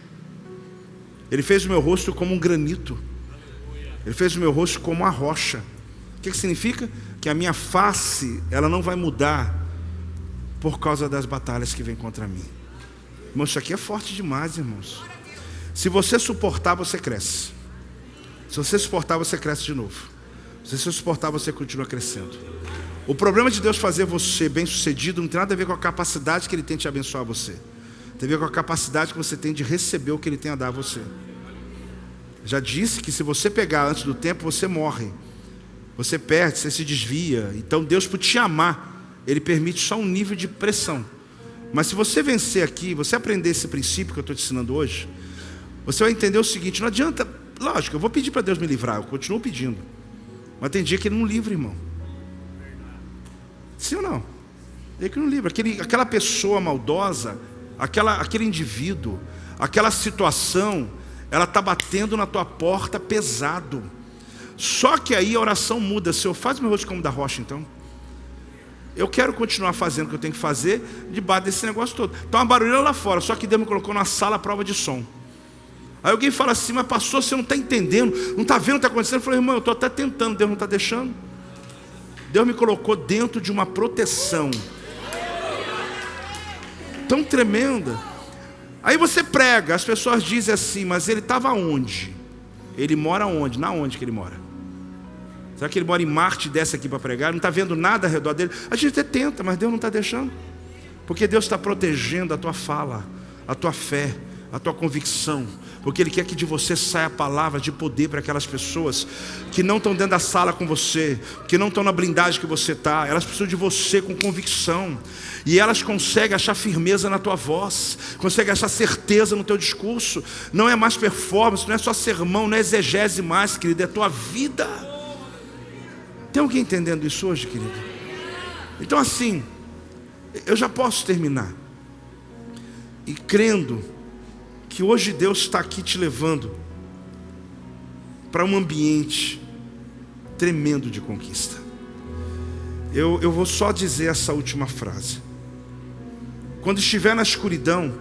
Ele fez o meu rosto como um granito. Ele fez o meu rosto como uma rocha. O que significa? Que a minha face, ela não vai mudar por causa das batalhas que vêm contra mim. Irmão, isso aqui é forte demais, irmãos. Se você suportar, você cresce. Se você suportar, você cresce de novo. Se você suportar, você continua crescendo. O problema de Deus fazer você bem sucedido não tem nada a ver com a capacidade que Ele tem de abençoar você. Tem a ver com a capacidade que você tem de receber o que Ele tem a dar a você. Já disse que se você pegar antes do tempo, você morre. Você perde, você se desvia. Então Deus, por te amar, Ele permite só um nível de pressão. Mas se você vencer aqui, você aprender esse princípio que eu estou te ensinando hoje, você vai entender o seguinte, não adianta, lógico, eu vou pedir para Deus me livrar, eu continuo pedindo. Mas tem dia que Ele não livra, irmão. Sim ou não? Ele que não livra. Aquela pessoa maldosa, aquele indivíduo, aquela situação, ela está batendo na tua porta pesado. Só que aí a oração muda. Senhor, faz meu rosto como da rocha então. Eu quero continuar fazendo o que eu tenho que fazer debaixo desse negócio todo. Está uma barulheira lá fora, só que Deus me colocou numa sala à prova de som. Aí alguém fala assim, mas pastor, você não está entendendo, não está vendo o que está acontecendo? Eu falei, irmão, eu estou até tentando, Deus não está deixando. Deus me colocou dentro de uma proteção tão tremenda. Aí você prega, as pessoas dizem assim, mas ele estava onde? Ele mora onde? Na onde que ele mora? Será que ele mora em Marte e desce aqui para pregar? Não está vendo nada ao redor dele? A gente até tenta, mas Deus não está deixando. Porque Deus está protegendo a tua fala, a tua fé, a tua convicção. Porque Ele quer que de você saia a palavra de poder para aquelas pessoas que não estão dentro da sala com você, que não estão na blindagem que você está. Elas precisam de você com convicção. E elas conseguem achar firmeza na tua voz, conseguem achar certeza no teu discurso. Não é mais performance, não é só sermão, não é exegese mais, querido, é tua vida. Tem alguém entendendo isso hoje, querido? Então assim, eu já posso terminar. E crendo que hoje Deus está aqui te levando para um ambiente tremendo de conquista. Eu vou só dizer essa última frase. Quando estiver na escuridão,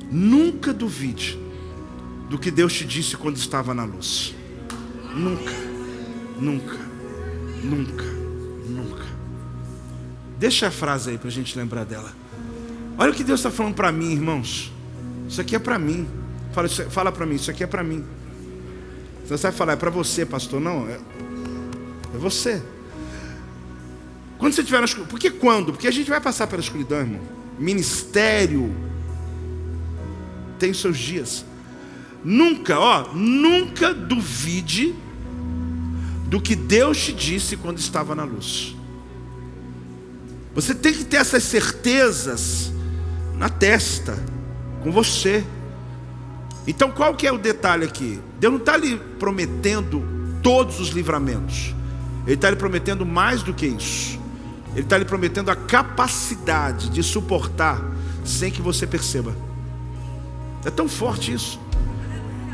nunca duvide do que Deus te disse quando estava na luz. Nunca, nunca, nunca, nunca. Deixa a frase aí para a gente lembrar dela. Olha o que Deus está falando para mim, irmãos. Isso aqui é para mim. Fala para mim, isso aqui é para mim. Você vai falar, é para você, pastor? Não, é você. Quando você estiver na escuridão, por que quando? Porque a gente vai passar pela escuridão, irmão. Ministério tem os seus dias. Nunca duvide do que Deus te disse quando estava na luz. Você tem que ter essas certezas na testa, com você. Então qual que é o detalhe aqui? Deus não está lhe prometendo todos os livramentos. Ele está lhe prometendo mais do que isso. Ele está lhe prometendo a capacidade de suportar sem que você perceba. É tão forte isso.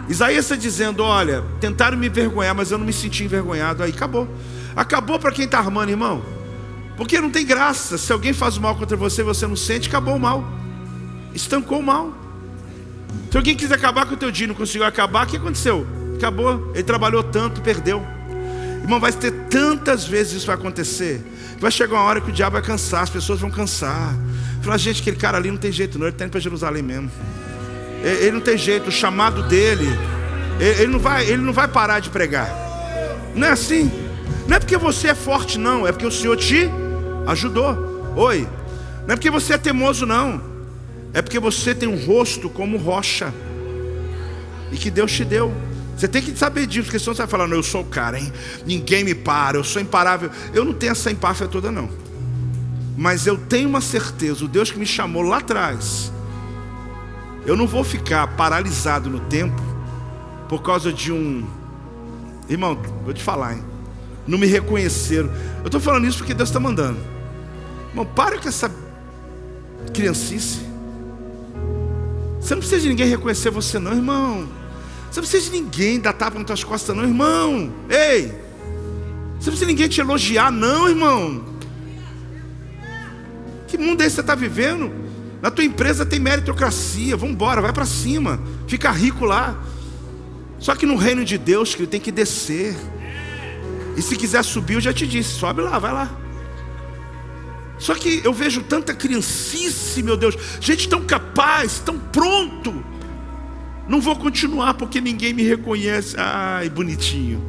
Isaías está dizendo, olha, tentaram me envergonhar, mas eu não me senti envergonhado. Aí acabou. Acabou para quem está armando, irmão. Porque não tem graça. Se alguém faz o mal contra você e você não sente, acabou o mal. Estancou o mal. Se alguém quiser acabar com o teu dia e não conseguiu acabar, o que aconteceu? Acabou. Ele trabalhou tanto, perdeu. Irmão, vai ter tantas vezes isso vai acontecer. Vai chegar uma hora que o diabo vai cansar, as pessoas vão cansar. Falar, gente, aquele cara ali não tem jeito não, ele está indo para Jerusalém mesmo. Ele não tem jeito, o chamado dele, ele não vai parar de pregar. Não é assim. Não é porque você é forte não, é porque o Senhor te ajudou. Oi. Não é porque você é teimoso não, é porque você tem um rosto como rocha e que Deus te deu. Você tem que saber disso, porque senão você vai falar, não, eu sou o cara, hein? Ninguém me para, eu sou imparável. Eu não tenho essa empáfia toda não. Mas eu tenho uma certeza, o Deus que me chamou lá atrás, eu não vou ficar paralisado no tempo por causa de um... Irmão, vou te falar, hein? Não me reconheceram. Eu estou falando isso porque Deus está mandando. Irmão, para com essa criancice. Você não precisa de ninguém reconhecer você não, irmão. Você não precisa de ninguém dar tapa nas tuas costas não, irmão. Ei, você não precisa de ninguém te elogiar não, irmão. Que mundo é esse que você está vivendo? Na tua empresa tem meritocracia. Vamos embora, vai para cima. Fica rico lá. Só que no reino de Deus, que ele tem que descer. E se quiser subir, eu já te disse, sobe lá, vai lá. Só que eu vejo tanta criancice, meu Deus. Gente tão capaz, tão pronto. Não vou continuar porque ninguém me reconhece. Ai, bonitinho.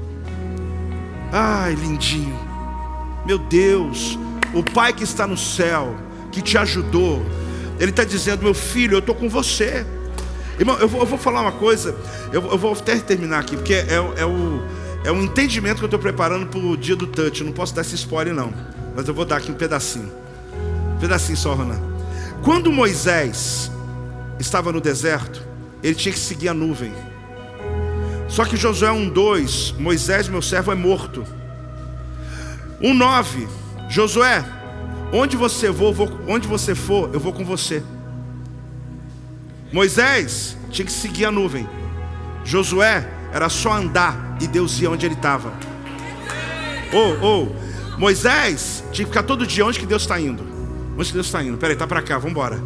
Ai, lindinho. Meu Deus, o Pai que está no céu, que te ajudou, Ele está dizendo, meu filho, eu estou com você. Irmão, eu vou falar uma coisa. Eu vou até terminar aqui, porque é um entendimento que eu estou preparando para o dia do touch. Eu não posso dar esse spoiler não, mas eu vou dar aqui um pedacinho. Um pedacinho só, Ronan. Quando Moisés estava no deserto, ele tinha que seguir a nuvem. Só que Josué 1:2, Moisés, meu servo, é morto. 1:9, Josué, onde você for, eu vou com você. Moisés tinha que seguir a nuvem. Josué era só andar e Deus ia onde ele estava. Moisés tinha que ficar todo dia onde que Deus está indo. Onde que Deus está indo? Peraí, está para cá, vamos embora.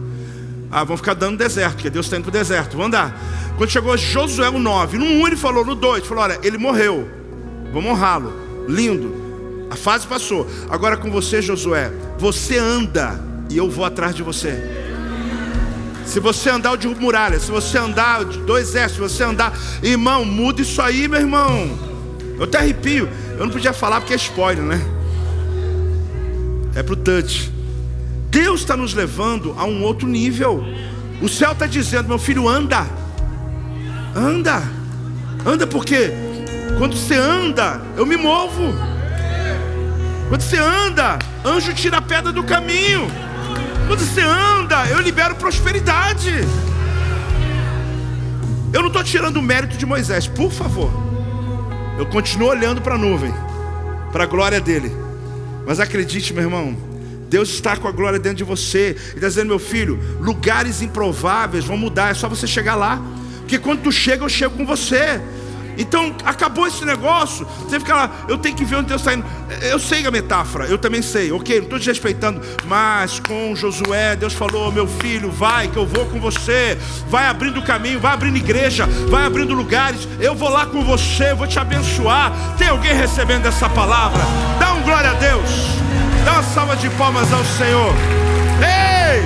Vamos ficar dando deserto, porque Deus está indo para o deserto, vamos andar. Quando chegou Josué o 9, no 1 ele falou, no 2 ele falou, olha, ele morreu, vamos honrá-lo. Lindo, a fase passou. Agora com você, Josué, você anda e eu vou atrás de você. Se você andar, eu derrubo muralha. Se você andar, do exército, se você andar, irmão, muda isso aí, meu irmão. Eu até arrepio. Eu não podia falar porque é spoiler, né? É pro touch. Deus está nos levando a um outro nível. O céu está dizendo, meu filho, anda. Anda. Anda porque quando você anda, eu me movo. Quando você anda, anjo tira a pedra do caminho. Quando você anda, eu libero prosperidade. Eu não estou tirando o mérito de Moisés, por favor. Eu continuo olhando para a nuvem, para a glória dele. Mas acredite, meu irmão, Deus está com a glória dentro de você. Ele está dizendo, meu filho, lugares improváveis vão mudar, é só você chegar lá. Porque quando tu chega, eu chego com você. Então, acabou esse negócio. Você fica lá, eu tenho que ver onde Deus está indo. Eu sei a metáfora, eu também sei, ok, não estou desrespeitando. Mas com Josué, Deus falou, meu filho, vai que eu vou com você. Vai abrindo caminho, vai abrindo igreja, vai abrindo lugares. Eu vou lá com você, eu vou te abençoar. Tem alguém recebendo essa palavra? Dá um glória a Deus. Dá uma salva de palmas ao Senhor. Ei,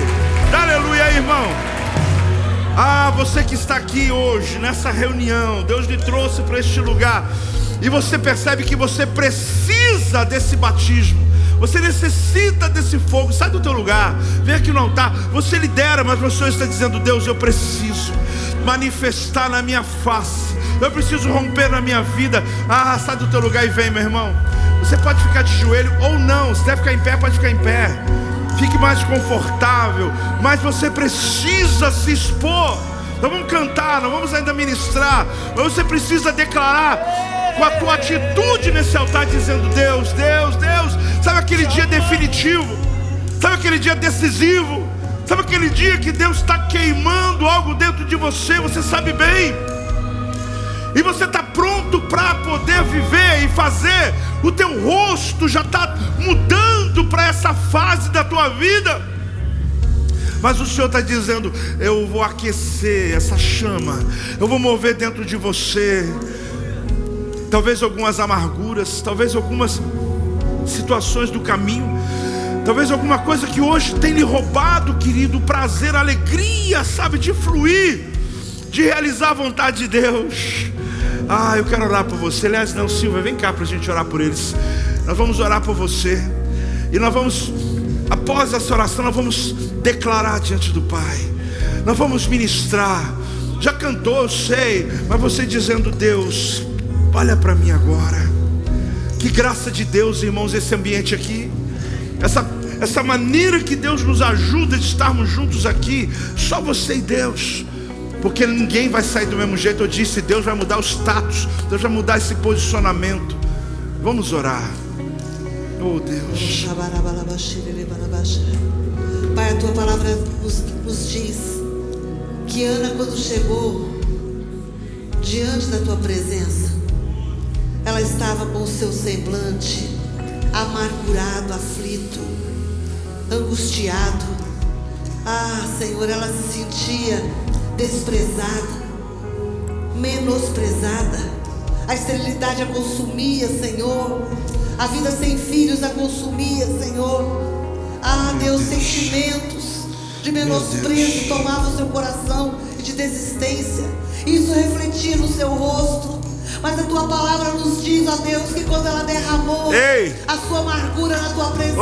dá aleluia aí, irmão. Você que está aqui hoje, nessa reunião, Deus lhe trouxe para este lugar, e você percebe que você precisa desse batismo, você necessita desse fogo. Sai do teu lugar, vem aqui no altar. Você lidera, mas você está dizendo, Deus, eu preciso manifestar na minha face, eu preciso romper na minha vida. Sai do teu lugar e vem, meu irmão. Você pode ficar de joelho ou não. Se deve ficar em pé, pode ficar em pé. Fique mais confortável, mas você precisa se expor. Nós vamos cantar, nós vamos ainda ministrar, mas você precisa declarar com a tua atitude nesse altar, dizendo, Deus, Deus, Deus. Sabe aquele dia definitivo? Sabe aquele dia decisivo? Sabe aquele dia que Deus está queimando algo dentro de você? Você sabe bem. E você está pronto para poder viver e fazer. O teu rosto já está mudando para essa fase da tua vida. Mas o Senhor está dizendo, eu vou aquecer essa chama, eu vou mover dentro de você. Talvez algumas amarguras, talvez algumas situações do caminho, talvez alguma coisa que hoje tem lhe roubado, querido, o prazer, a alegria, sabe, de fluir, de realizar a vontade de Deus. Eu quero orar por você. Aliás, não, Silvia, vem cá para a gente orar por eles. Nós vamos orar por você. E nós vamos, após essa oração, nós vamos declarar diante do Pai. Nós vamos ministrar. Já cantou, eu sei, mas você dizendo, Deus, olha para mim agora. Que graça de Deus, irmãos, esse ambiente aqui. Essa maneira que Deus nos ajuda de estarmos juntos aqui. Só você e Deus. Porque ninguém vai sair do mesmo jeito. Eu disse, Deus vai mudar o status, Deus vai mudar esse posicionamento. Vamos orar. Oh Deus. Pai, a tua palavra nos diz que Ana, quando chegou diante da tua presença, ela estava com o seu semblante amargurado, aflito, angustiado. Senhor, ela se sentia desprezada, menosprezada. A esterilidade a consumia, Senhor. A vida sem filhos a consumia, Senhor. Deus, sentimentos de menosprezo tomavam o seu coração e de desistência. Isso refletia no seu rosto. Mas a tua palavra nos diz, ó Deus, que quando ela derramou a sua amargura na tua presença,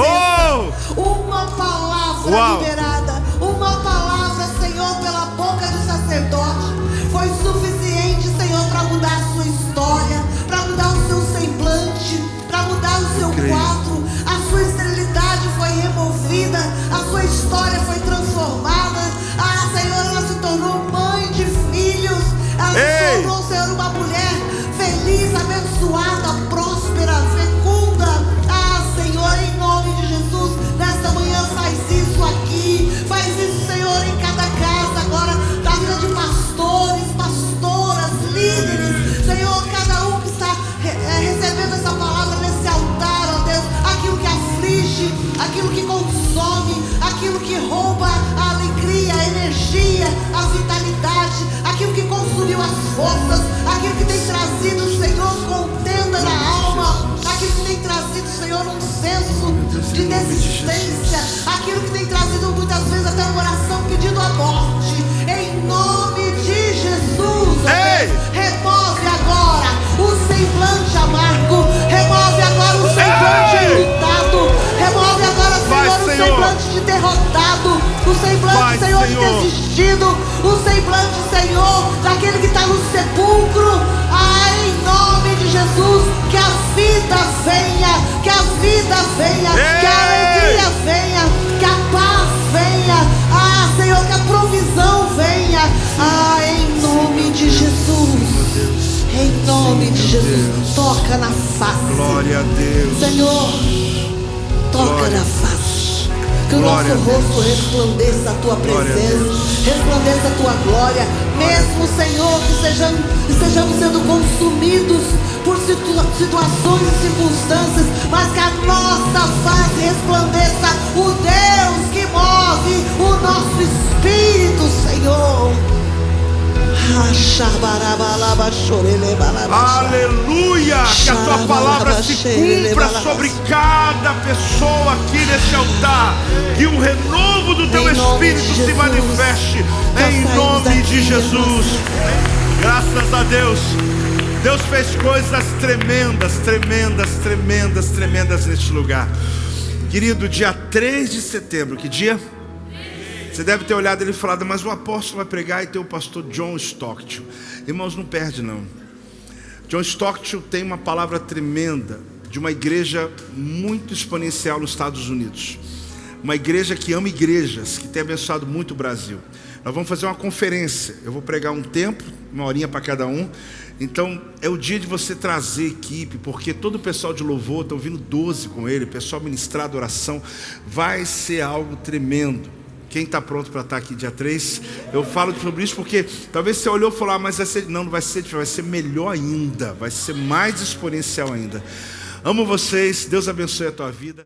uma palavra liberada, uma palavra, Senhor, pela boca do sacerdote, foi suficiente, Senhor, para mudar a sua história, para mudar o seu semblante, para mudar o seu quadro. A sua esterilidade foi removida, a sua história foi transformada. Senhor, ela se tornou mãe de filhos, ela se tornou, Senhor, uma mulher feliz, abençoada, próspera, fecunda. Senhor, em nome de Jesus, nesta manhã faz isso aqui, forças, aquilo que tem trazido, Senhor, contenda na alma, aquilo que tem trazido, Senhor, um senso de desistência, aquilo que tem trazido muitas vezes até uma oração pedindo a morte, em nome de Jesus. Remove agora o semblante amargo, remove agora o semblante enlutado, remove agora, Senhor, o semblante de derrotado, o semblante, Senhor, de desistido, o semblante, Senhor, daquele que está no sepulcro. Em nome de Jesus, que a vida venha, que a vida venha, que a alegria venha, que a paz venha, Senhor, que a provisão venha, em nome de Jesus, em nome de Jesus. Toca na face, glória a Deus, Senhor, toca na face, que o nosso rosto resplandeça a tua presença, resplandeça a tua glória, mesmo, Senhor, que estejamos sendo consumidos por situações e circunstâncias, mas que a nossa face resplandeça o Deus que move o nosso espírito, Senhor. Aleluia, que a tua palavra se cumpra sobre cada pessoa aqui neste altar, que o renovo do teu espírito se manifeste em nome de Jesus. Graças a Deus, Deus fez coisas tremendas, tremendas, tremendas, tremendas neste lugar. Querido, dia 3 de setembro, que dia? Você deve ter olhado ele e falado, mas o apóstolo vai pregar e tem o pastor John Stockton. Irmãos, não perde não. John Stockton tem uma palavra tremenda de uma igreja muito exponencial nos Estados Unidos. Uma igreja que ama igrejas, que tem abençoado muito o Brasil. Nós vamos fazer uma conferência. Eu vou pregar um tempo, 1 horinha para cada um. Então é o dia de você trazer equipe, porque todo o pessoal de louvor, estão vindo 12 com ele, o pessoal ministrado, oração. Vai ser algo tremendo. Quem está pronto para estar aqui dia 3? Eu falo sobre isso porque talvez você olhou e falou, mas vai ser, não vai ser melhor ainda, vai ser mais exponencial ainda. Amo vocês, Deus abençoe a tua vida.